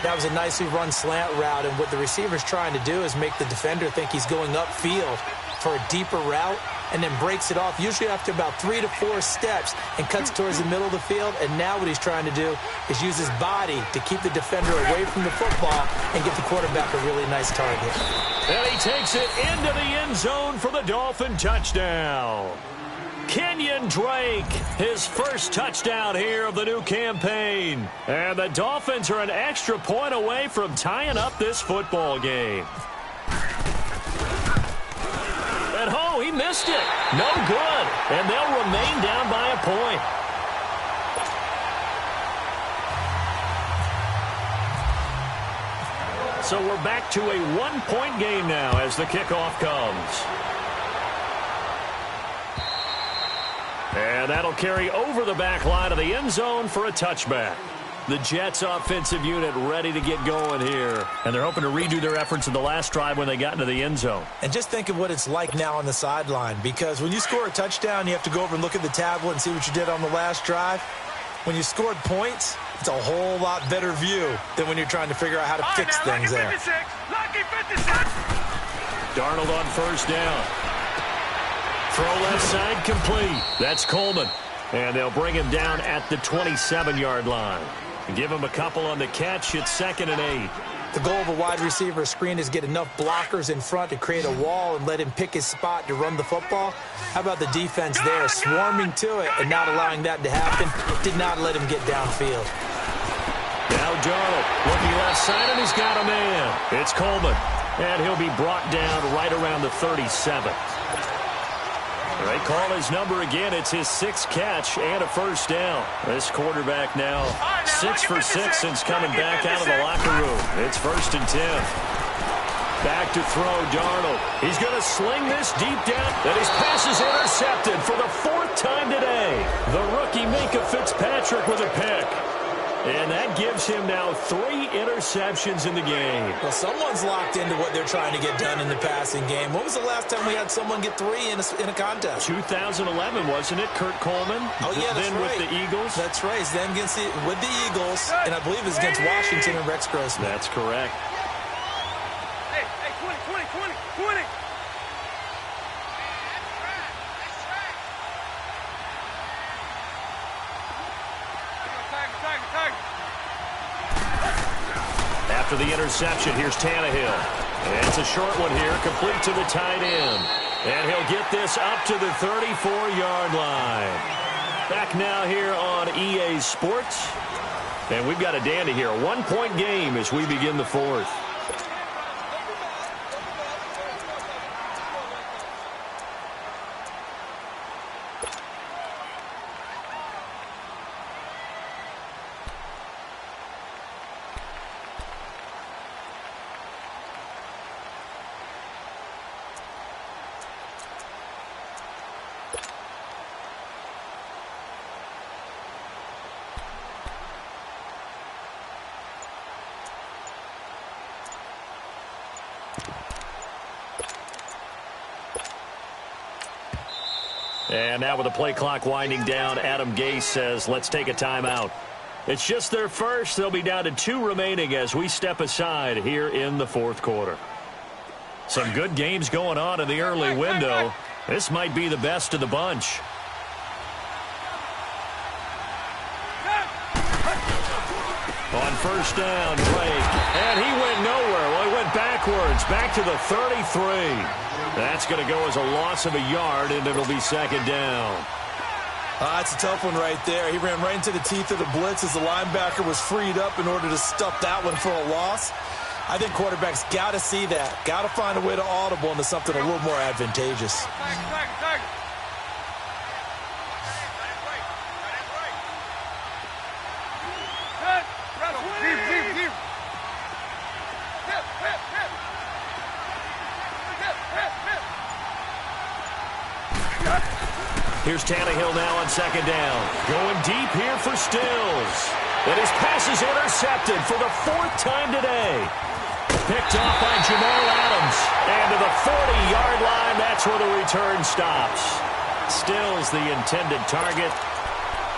That was a nicely run slant route, and what the receiver's trying to do is make the defender think he's going upfield for a deeper route and then breaks it off, usually after about 3 to 4 steps, and cuts towards the middle of the field. And now what he's trying to do is use his body to keep the defender away from the football and give the quarterback a really nice target. And he takes it into the end zone for the Dolphin touchdown. Kenyon Drake, his first touchdown here of the new campaign. And the Dolphins are an extra point away from tying up this football game. And oh, he missed it. No good. And they'll remain down by a point. So we're back to a one-point game now as the kickoff comes. And that'll carry over the back line of the end zone for a touchback. The Jets offensive unit ready to get going here. And they're hoping to redo their efforts in the last drive when they got into the end zone. And just think of what it's like now on the sideline, because when you score a touchdown, you have to go over and look at the tablet and see what you did on the last drive. When you scored points, it's a whole lot better view than when you're trying to figure out how to fix things there. Lucky 56. Darnold on first down. Throw left side complete. That's Coleman. And they'll bring him down at the 27-yard line. Give him a couple on the catch. It's 2nd and 8. The goal of a wide receiver screen is get enough blockers in front to create a wall and let him pick his spot to run the football. How about the defense there, swarming to it and not allowing that to happen? Did not let him get downfield. Now Darnold looking left side, and he's got a man. It's Coleman. And he'll be brought down right around the 37. They call his number again. It's his 6th catch and a first down. This quarterback now 6 for 6 since coming back out of the locker room. It's 1st and 10. Back to throw, Darnold. He's going to sling this deep down. And his pass is intercepted for the 4th time today. The rookie Minkah Fitzpatrick with a pick. And that gives him now 3 interceptions in the game. Well, someone's locked into what they're trying to get done in the passing game. When was the last time we had someone get 3 in a contest? 2011, wasn't it, Kurt Coleman? Oh, yeah, that's then right. with the Eagles? That's right. Then with the Eagles, and I believe it was against Washington and Rex Grossman. That's correct. Hey, 20. After the interception, here's Tannehill. And it's a short one here, complete to the tight end. And he'll get this up to the 34-yard line. Back now here on EA Sports. And we've got a dandy here. A 1-point game as we begin the 4th. And now with the play clock winding down, Adam Gase says, let's take a timeout. It's just their first. They'll be down to 2 remaining as we step aside here in the 4th quarter. Some good games going on in the early window. This might be the best of the bunch. On first down, Drake. And he went nowhere. Well, he went backwards, back to the 33. That's going to go as a loss of a yard, and it'll be 2nd down. That's a tough one right there. He ran right into the teeth of the blitz as the linebacker was freed up in order to stuff that one for a loss. I think quarterbacks got to see that. Got to find a way to audible into something a little more advantageous. Here's Tannehill now on 2nd down. Going deep here for Stills. And his pass is intercepted for the 4th time today. Picked off by Jamal Adams. And to the 40-yard line, that's where the return stops. Stills the intended target.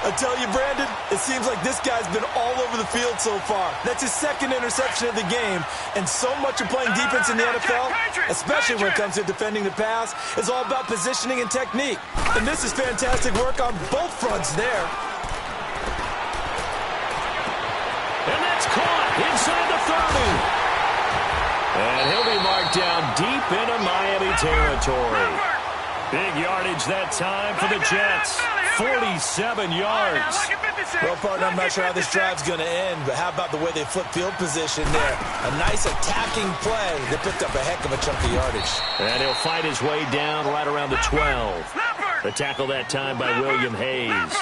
I tell you, Brandon, it seems like this guy's been all over the field so far. That's his second interception of the game, and so much of playing defense in the NFL, especially when it comes to defending the pass, is all about positioning and technique. And this is fantastic work on both fronts there. And that's caught inside the 30. And he'll be marked down deep into Miami territory. Big yardage that time for the Jets. 47 yards. Well, partner, I'm not sure how this drive's going to end, but how about the way they flip field position there? A nice attacking play. They picked up a heck of a chunk of yardage. And he'll fight his way down right around the 12. The tackle that time by William Hayes.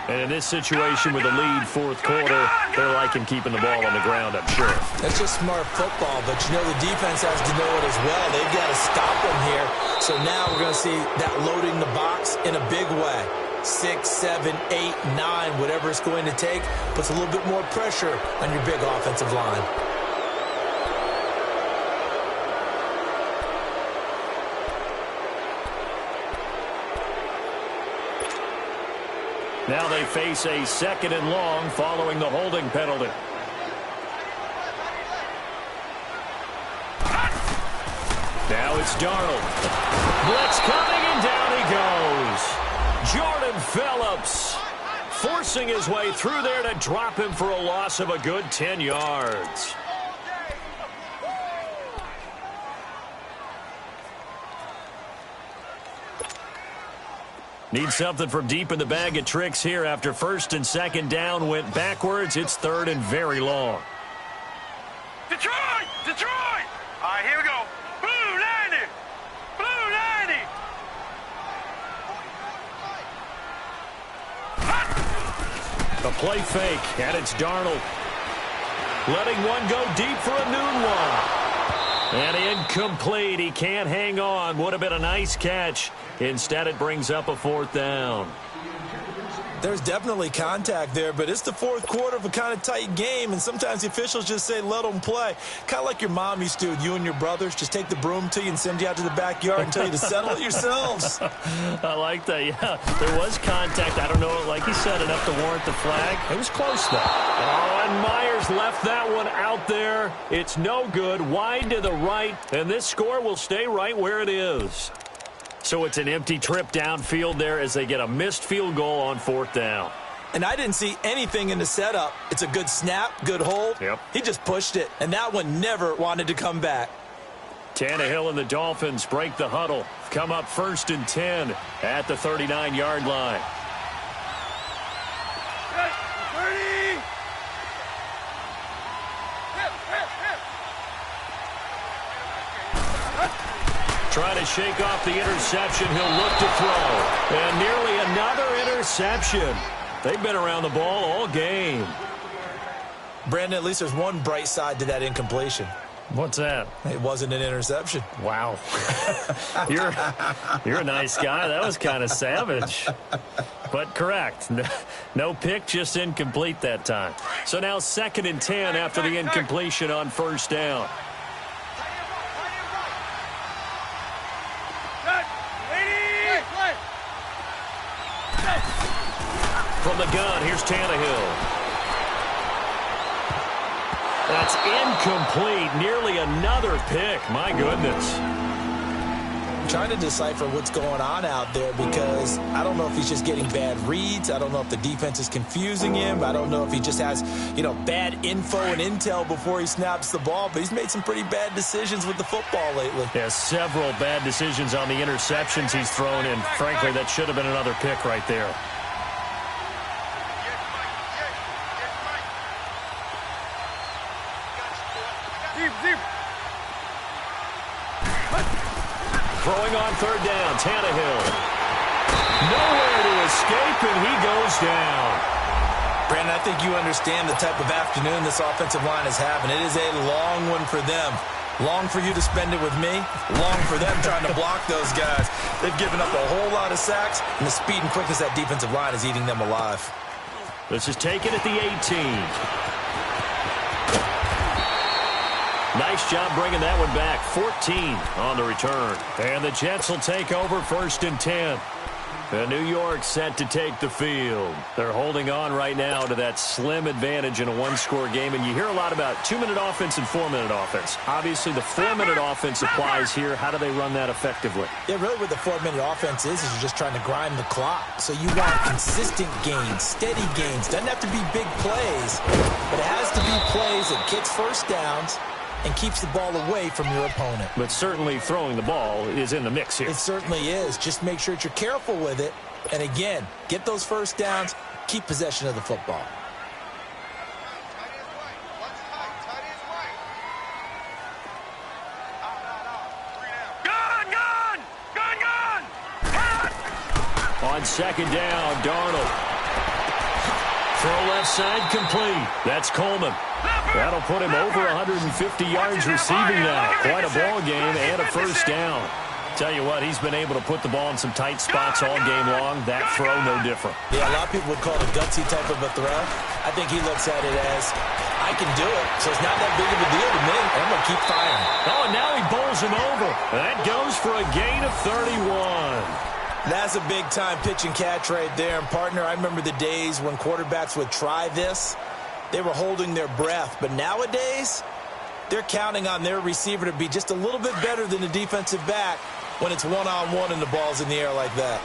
And in this situation with a lead fourth quarter, they're liking keeping the ball on the ground, I'm sure. That's just smart football, but you know the defense has to know it as well. They've got to stop them here. So now we're going to see that loading the box in a big way. 6, 7, 8, 9, whatever it's going to take, puts a little bit more pressure on your big offensive line. Now they face a 2nd and long following the holding penalty. Now it's Darnold. Blitz coming, and down he goes. Jordan Phillips forcing his way through there to drop him for a loss of a good 10 yards. Need something from deep in the bag of tricks here after 1st and 2nd down went backwards. It's 3rd and very long. Detroit! Detroit! All right, here we go. Blue 90! Blue 90! A play fake, and it's Darnold. Letting one go deep for a noon one. And incomplete. He can't hang on. Would have been a nice catch. Instead, it brings up a 4th down. There's definitely contact there, but it's the 4th quarter of a kind of tight game, and sometimes the officials just say, let them play. Kind of like your mom used to with you and your brothers. Just take the broom to you and send you out to the backyard and tell you to settle it yourselves. I like that, yeah. There was contact. I don't know, like he said, enough to warrant the flag. It was close, though. Oh, and Myers left that one out there. It's no good. Wide to the right, and this score will stay right where it is. So it's an empty trip downfield there as they get a missed field goal on 4th down. And I didn't see anything in the setup. It's a good snap, good hold. Yep. He just pushed it, and that one never wanted to come back. Tannehill and the Dolphins break the huddle. Come up 1st and 10 at the 39-yard line. Trying to shake off the interception. He'll look to throw. And nearly another interception. They've been around the ball all game. Brandon, at least there's one bright side to that incompletion. What's that? It wasn't an interception. Wow. You're a nice guy. That was kind of savage. But correct. No pick, just incomplete that time. So now 2nd and 10 after the incompletion on 1st down. From the gun, here's Tannehill. That's incomplete. Nearly another pick. My goodness. I'm trying to decipher what's going on out there because I don't know if he's just getting bad reads. I don't know if the defense is confusing him. I don't know if he just has, bad info and intel before he snaps the ball. But he's made some pretty bad decisions with the football lately. Yeah, several bad decisions on the interceptions he's thrown in. Frankly, that should have been another pick right there. Throwing on 3rd down, Tannehill. Nowhere to escape, and he goes down. Brandon, I think you understand the type of afternoon this offensive line is having. It is a long one for them. Long for you to spend it with me. Long for them trying to block those guys. They've given up a whole lot of sacks, and the speed and quickness of that defensive line is eating them alive. This is taken at the 18. Nice job bringing that one back. 14 on the return. And the Jets will take over 1st and 10. And New York set to take the field. They're holding on right now to that slim advantage in a one-score game. And you hear a lot about 2-minute offense and 4-minute offense. Obviously, the 4-minute offense applies here. How do they run that effectively? Yeah, really what the 4-minute offense is you're just trying to grind the clock. So you want consistent gains, steady gains. Doesn't have to be big plays, but it has to be plays that gets first downs and keeps the ball away from your opponent. But certainly throwing the ball is in the mix here. It certainly is. Just make sure that you're careful with it. And again, get those first downs, keep possession of the football. On second down, Darnold. Throw left side complete. That's Coleman. That'll put him over 150 yards receiving now. Quite a ball game and a first down. Tell you what, he's been able to put the ball in some tight spots all game long. That throw, no different. Yeah, a lot of people would call it a gutsy type of a throw. I think he looks at it as, I can do it, so it's not that big of a deal to me. I'm going to keep firing. Oh, and now he bowls him over. That goes for a gain of 31. That's a big-time pitch and catch right there. And, partner, I remember the days when quarterbacks would try this. They were holding their breath. But nowadays, they're counting on their receiver to be just a little bit better than the defensive back when it's one-on-one and the ball's in the air like that.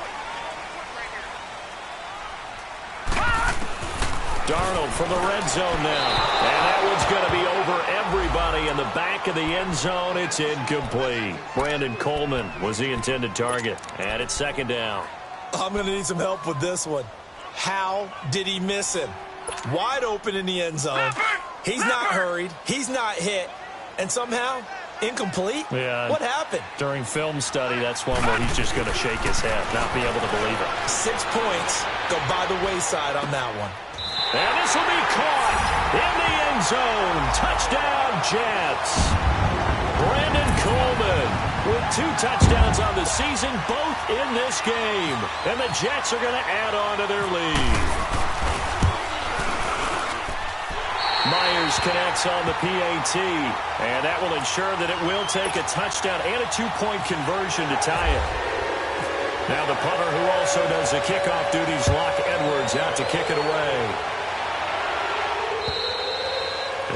Darnold from the red zone now. And that one's going to be over everybody in the back of the end zone. It's incomplete. Brandon Coleman was the intended target. And it's second down. I'm going to need some help with this one. How did he miss him? Wide open in the end zone. He's not hurried. He's not hit. And somehow, incomplete? Yeah. What happened? During film study, that's one where he's just going to shake his head, not be able to believe it. 6 points go by the wayside on that one. And this will be caught in the end zone. Touchdown, Jets. Brandon Coleman with 2 touchdowns on the season, both in this game. And the Jets are going to add on to their lead. Myers connects on the PAT, and that will ensure that it will take a touchdown and a 2-point conversion to tie it. Now the punter, who also does the kickoff duties, Locke Edwards, out to kick it away.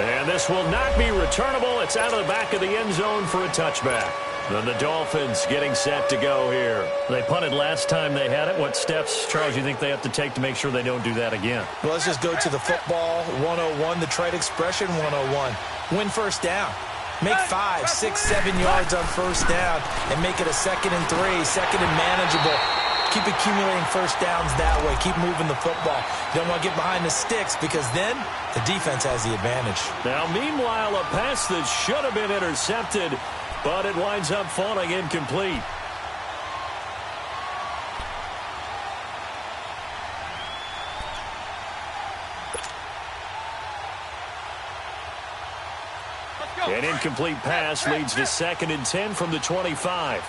And this will not be returnable. It's out of the back of the end zone for a touchback. Then the Dolphins getting set to go here. They punted last time they had it. What steps, Charles, you think they have to take to make sure they don't do that again? Well, let's just go to the football 101, the trade expression 101. Win first down. Make 5, 6, 7 yards on first down and make it a 2nd and 3, second and manageable. Keep accumulating first downs that way. Keep moving the football. You don't want to get behind the sticks because then the defense has the advantage. Now, meanwhile, a pass that should have been intercepted, but it winds up falling incomplete. An incomplete pass leads to 2nd and 10 from the 25.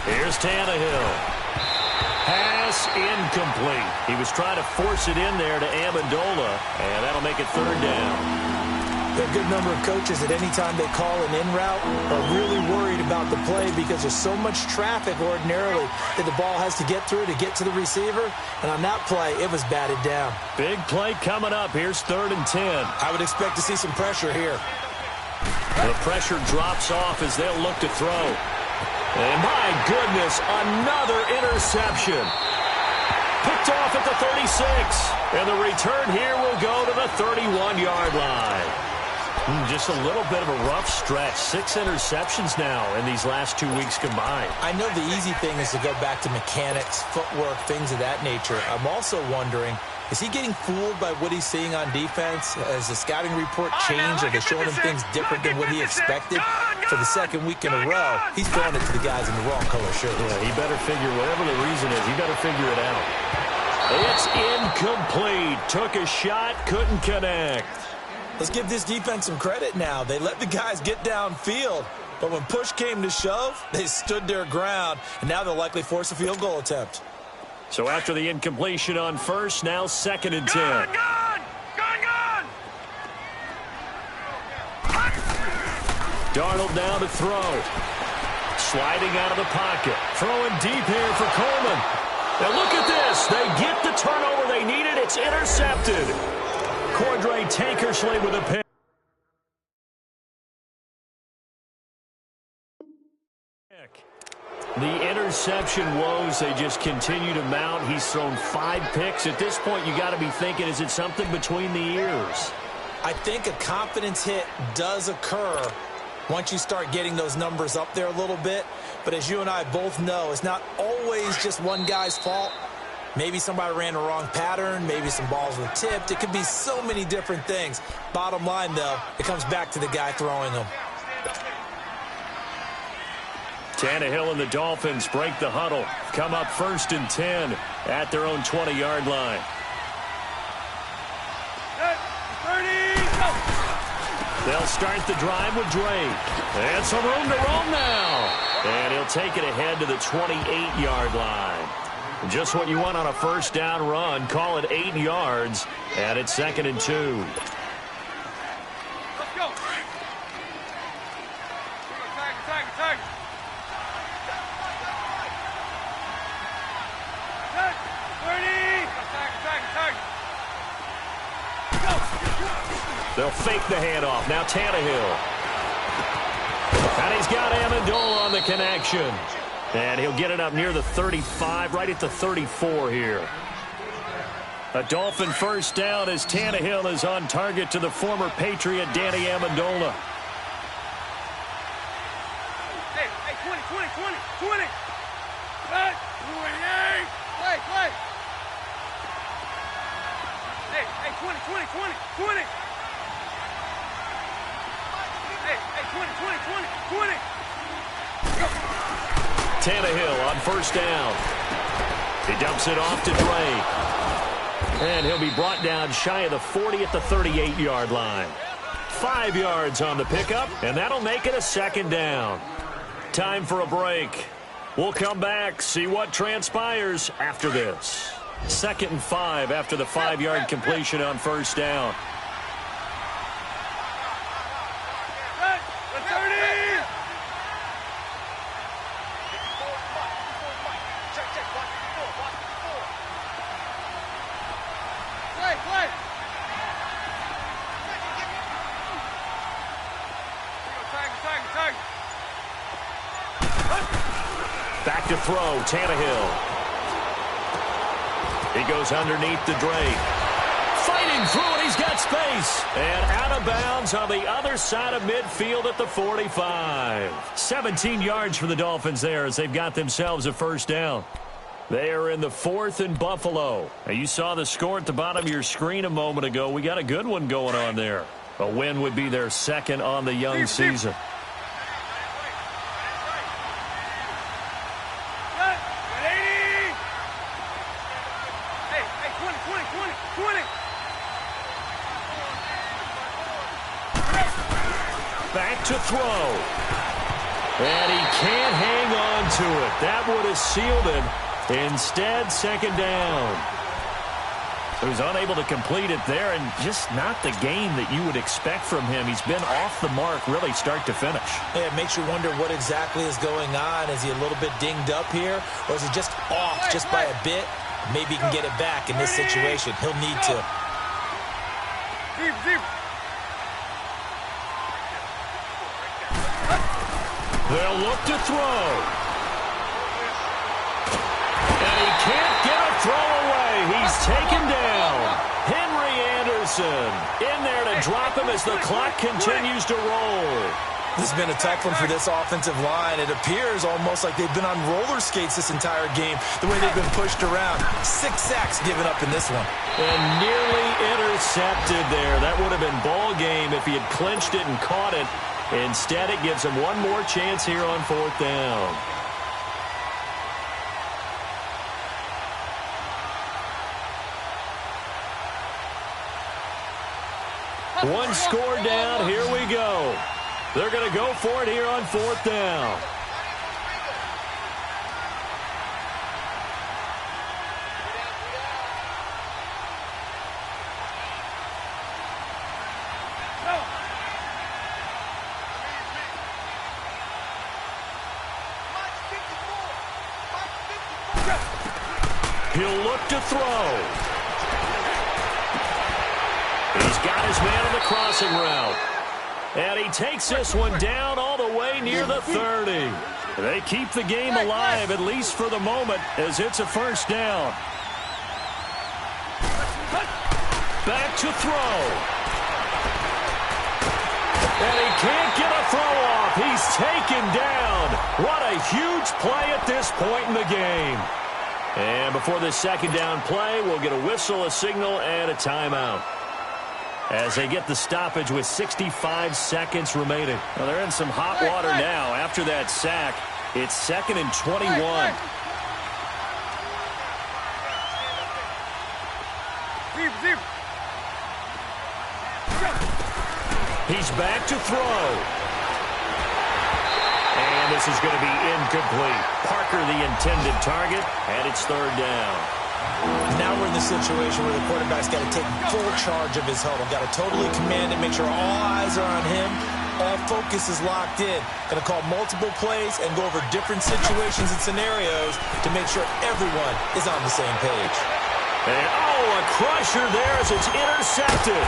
Here's Tannehill. Pass incomplete. He was trying to force it in there to Amendola, and that'll make it 3rd down. There are a good number of coaches that any time they call an in route are really worried about the play because there's so much traffic ordinarily that the ball has to get through to get to the receiver. And on that play, it was batted down. Big play coming up. Here's 3rd and 10. I would expect to see some pressure here. The pressure drops off as they'll look to throw. And my goodness, another interception. Picked off at the 36. And the return here will go to the 31-yard line. Just a little bit of a rough stretch. 6 interceptions now in these last 2 weeks combined. I know the easy thing is to go back to mechanics, footwork, things of that nature. I'm also wondering, is he getting fooled by what he's seeing on defense? Has the scouting report changed? Are they showing him things different than what he expected? For the 2nd week in a row, he's throwing it to the guys in the wrong color shirt. Yeah, he better figure, whatever the reason is, he better figure it out. It's incomplete. Took a shot, couldn't connect. Let's give this defense some credit now. They let the guys get downfield, but when push came to shove, they stood their ground, and now they'll likely force a field goal attempt. So after the incompletion on first, now 2nd and 10. Darnold now to throw. Sliding out of the pocket. Throwing deep here for Coleman. Now look at this. They get the turnover they needed. It's intercepted. Cordray Tankersley with a pick. The interception woes, they just continue to mount. He's thrown 5 picks. At this point, you got to be thinking, is it something between the ears? I think a confidence hit does occur once you start getting those numbers up there a little bit. But as you and I both know, it's not always just one guy's fault. Maybe somebody ran the wrong pattern. Maybe some balls were tipped. It could be so many different things. Bottom line, though, it comes back to the guy throwing them. Tannehill and the Dolphins break the huddle. Come up 1st and 10 at their own 20-yard line. 30, go! They'll start the drive with Drake. And some room to roam now. And he'll take it ahead to the 28-yard line. Just what you want on a first down run. Call it 8 yards. And it's 2nd and 2. Let's go. Tag. 30. Tag. Go. They'll fake the handoff. Now Tannehill. And he's got Amendola on the connection. And he'll get it up near the 35, right at the 34 here. A Dolphin first down as Tannehill is on target to the former Patriot Danny Amendola. Hey, 20. Hey, 28. Play. Hey, 20. Hey, 20. Tannehill on first down. He dumps it off to Drake. And he'll be brought down shy of the 40 at the 38-yard line. 5 yards on the pickup, and that'll make it a 2nd down. Time for a break. We'll come back, see what transpires after this. 2nd and 5 after the 5-yard completion on first down. Back to throw, Tannehill. He goes underneath the Drake. Fighting through it, he's got space. And out of bounds on the other side of midfield at the 45. 17 yards for the Dolphins there as they've got themselves a first down. They are in the 4th and Buffalo. Now, you saw the score at the bottom of your screen a moment ago. We got a good one going on there. A win would be their 2nd on the young season. Back to throw. And he can't hang on to it. That would have sealed it. Instead, 2nd down. He was unable to complete it there, and just not the game that you would expect from him. He's been off the mark really start to finish. Yeah, it makes you wonder what exactly is going on. Is he a little bit dinged up here, or is he just off just by a bit? Maybe he can get it back in this situation. He'll need to. They'll look to throw. And he can't get a throw away. He's taken down. Henry Anderson in there to drop him as the clock continues to roll. This has been a tough one for this offensive line. It appears almost like they've been on roller skates this entire game, the way they've been pushed around. 6 sacks given up in this one. And nearly intercepted there. That would have been ball game if he had clinched it and caught it. Instead, it gives him one more chance here on 4th down. One score down. Here we go. They're going to go for it here on 4th down. He'll look to throw. He's got his man on the crossing route. And he takes this one down all the way near the 30. They keep the game alive, at least for the moment, as it's a first down. Back to throw. And he can't get a throw off. He's taken down. What a huge play at this point in the game. And before this second down play, we'll get a whistle, a signal, and a timeout, as they get the stoppage with 65 seconds remaining. Well, they're in some hot water now after that sack. It's 2nd and 21. He's back to throw. And this is going to be incomplete. Parker the intended target, and it's 3rd down. Now we're in the situation where the quarterback's got to take full charge of his huddle. Got to totally command it, make sure all eyes are on him. All focus is locked in. Going to call multiple plays and go over different situations and scenarios to make sure everyone is on the same page. And, a crusher there as it's intercepted.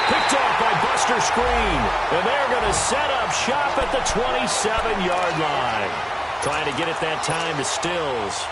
Picked off by Buster Screen. And they're going to set up shop at the 27-yard line. Trying to get it that time to Stills.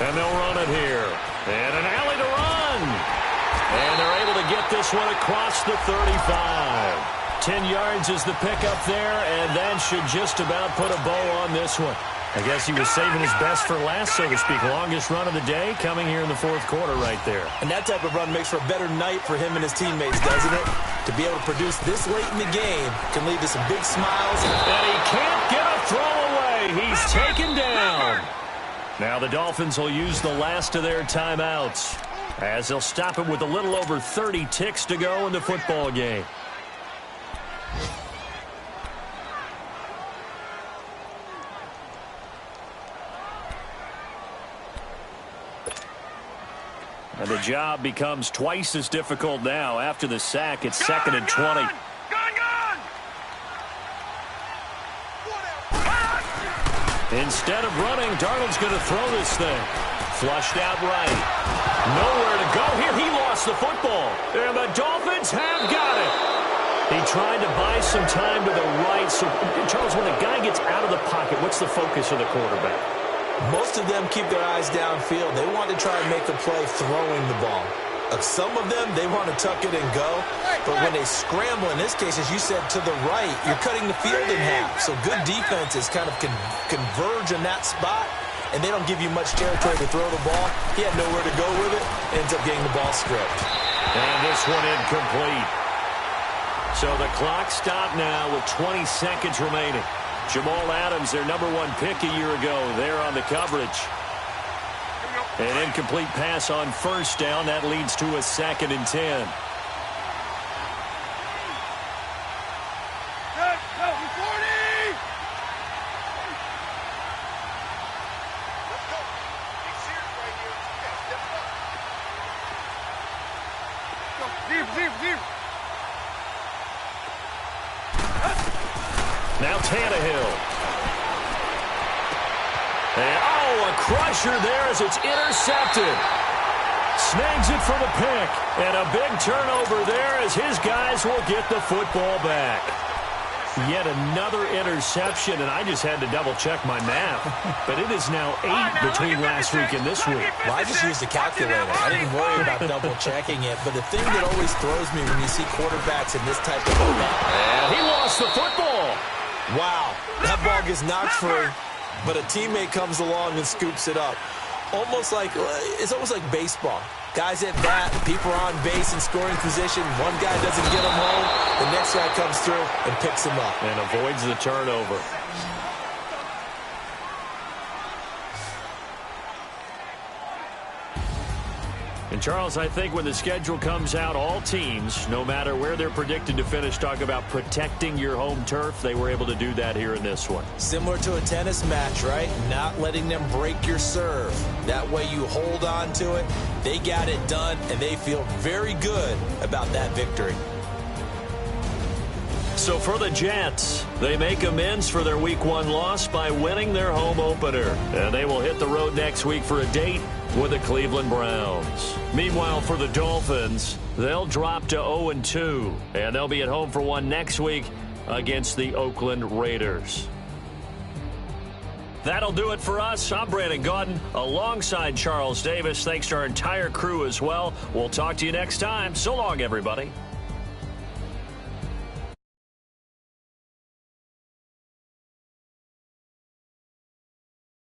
And they'll run it here. And an alley to run. And they're able to get this one across the 35. 10 yards is the pickup there, and that should just about put a bow on this one. I guess he was saving his best for last, so to speak. Longest run of the day coming here in the 4th quarter right there. And that type of run makes for a better night for him and his teammates, doesn't it? To be able to produce this late in the game can lead to some big smiles. And he can't get a throw away. He's taken down. Now the Dolphins will use the last of their timeouts, as they'll stop him with a little over 30 ticks to go in the football game. And the job becomes twice as difficult now after the sack. It's 2nd and 20. Instead of running, Darnold's going to throw this thing. Flushed out right. Nowhere to go here. He lost the football. And the Dolphins have got it. He tried to buy some time to the right. So, Charles, when a guy gets out of the pocket, what's the focus of the quarterback? Most of them keep their eyes downfield. They want to try and make a play throwing the ball. Some of them, they want to tuck it and go. But when they scramble, in this case, as you said, to the right, you're cutting the field in half. So good defenses kind of converge in that spot, and they don't give you much territory to throw the ball. He had nowhere to go with it. Ends up getting the ball stripped. And this one incomplete. So the clock stopped now with 20 seconds remaining. Jamal Adams, their #1 pick a year ago, there on the coverage. An incomplete pass on 1st down. That leads to a 2nd and 10. Now Tannehill. And, a crusher there as it's intercepted. Snags it for the pick. And a big turnover there as his guys will get the football back. Yet another interception, and I just had to double-check my math. But it is now 8 between last week and this week. Well, I just used a calculator. I didn't worry about double-checking it. But the thing that always throws me when you see quarterbacks in this type of event. And he lost the football. Wow, that ball gets knocked free, but a teammate comes along and scoops it up. It's almost like baseball. Guys at bat, people are on base in scoring position. One guy doesn't get him home. The next guy comes through and picks him up. And avoids the turnover. And, Charles, I think when the schedule comes out, all teams, no matter where they're predicted to finish, talk about protecting your home turf. They were able to do that here in this one. Similar to a tennis match, right? Not letting them break your serve. That way you hold on to it. They got it done, and they feel very good about that victory. So for the Jets, they make amends for their Week 1 loss by winning their home opener. And they will hit the road next week for a date with the Cleveland Browns. Meanwhile, for the Dolphins, they'll drop to 0-2. And they'll be at home for one next week against the Oakland Raiders. That'll do it for us. I'm Brandon Gaudin alongside Charles Davis. Thanks to our entire crew as well. We'll talk to you next time. So long, everybody.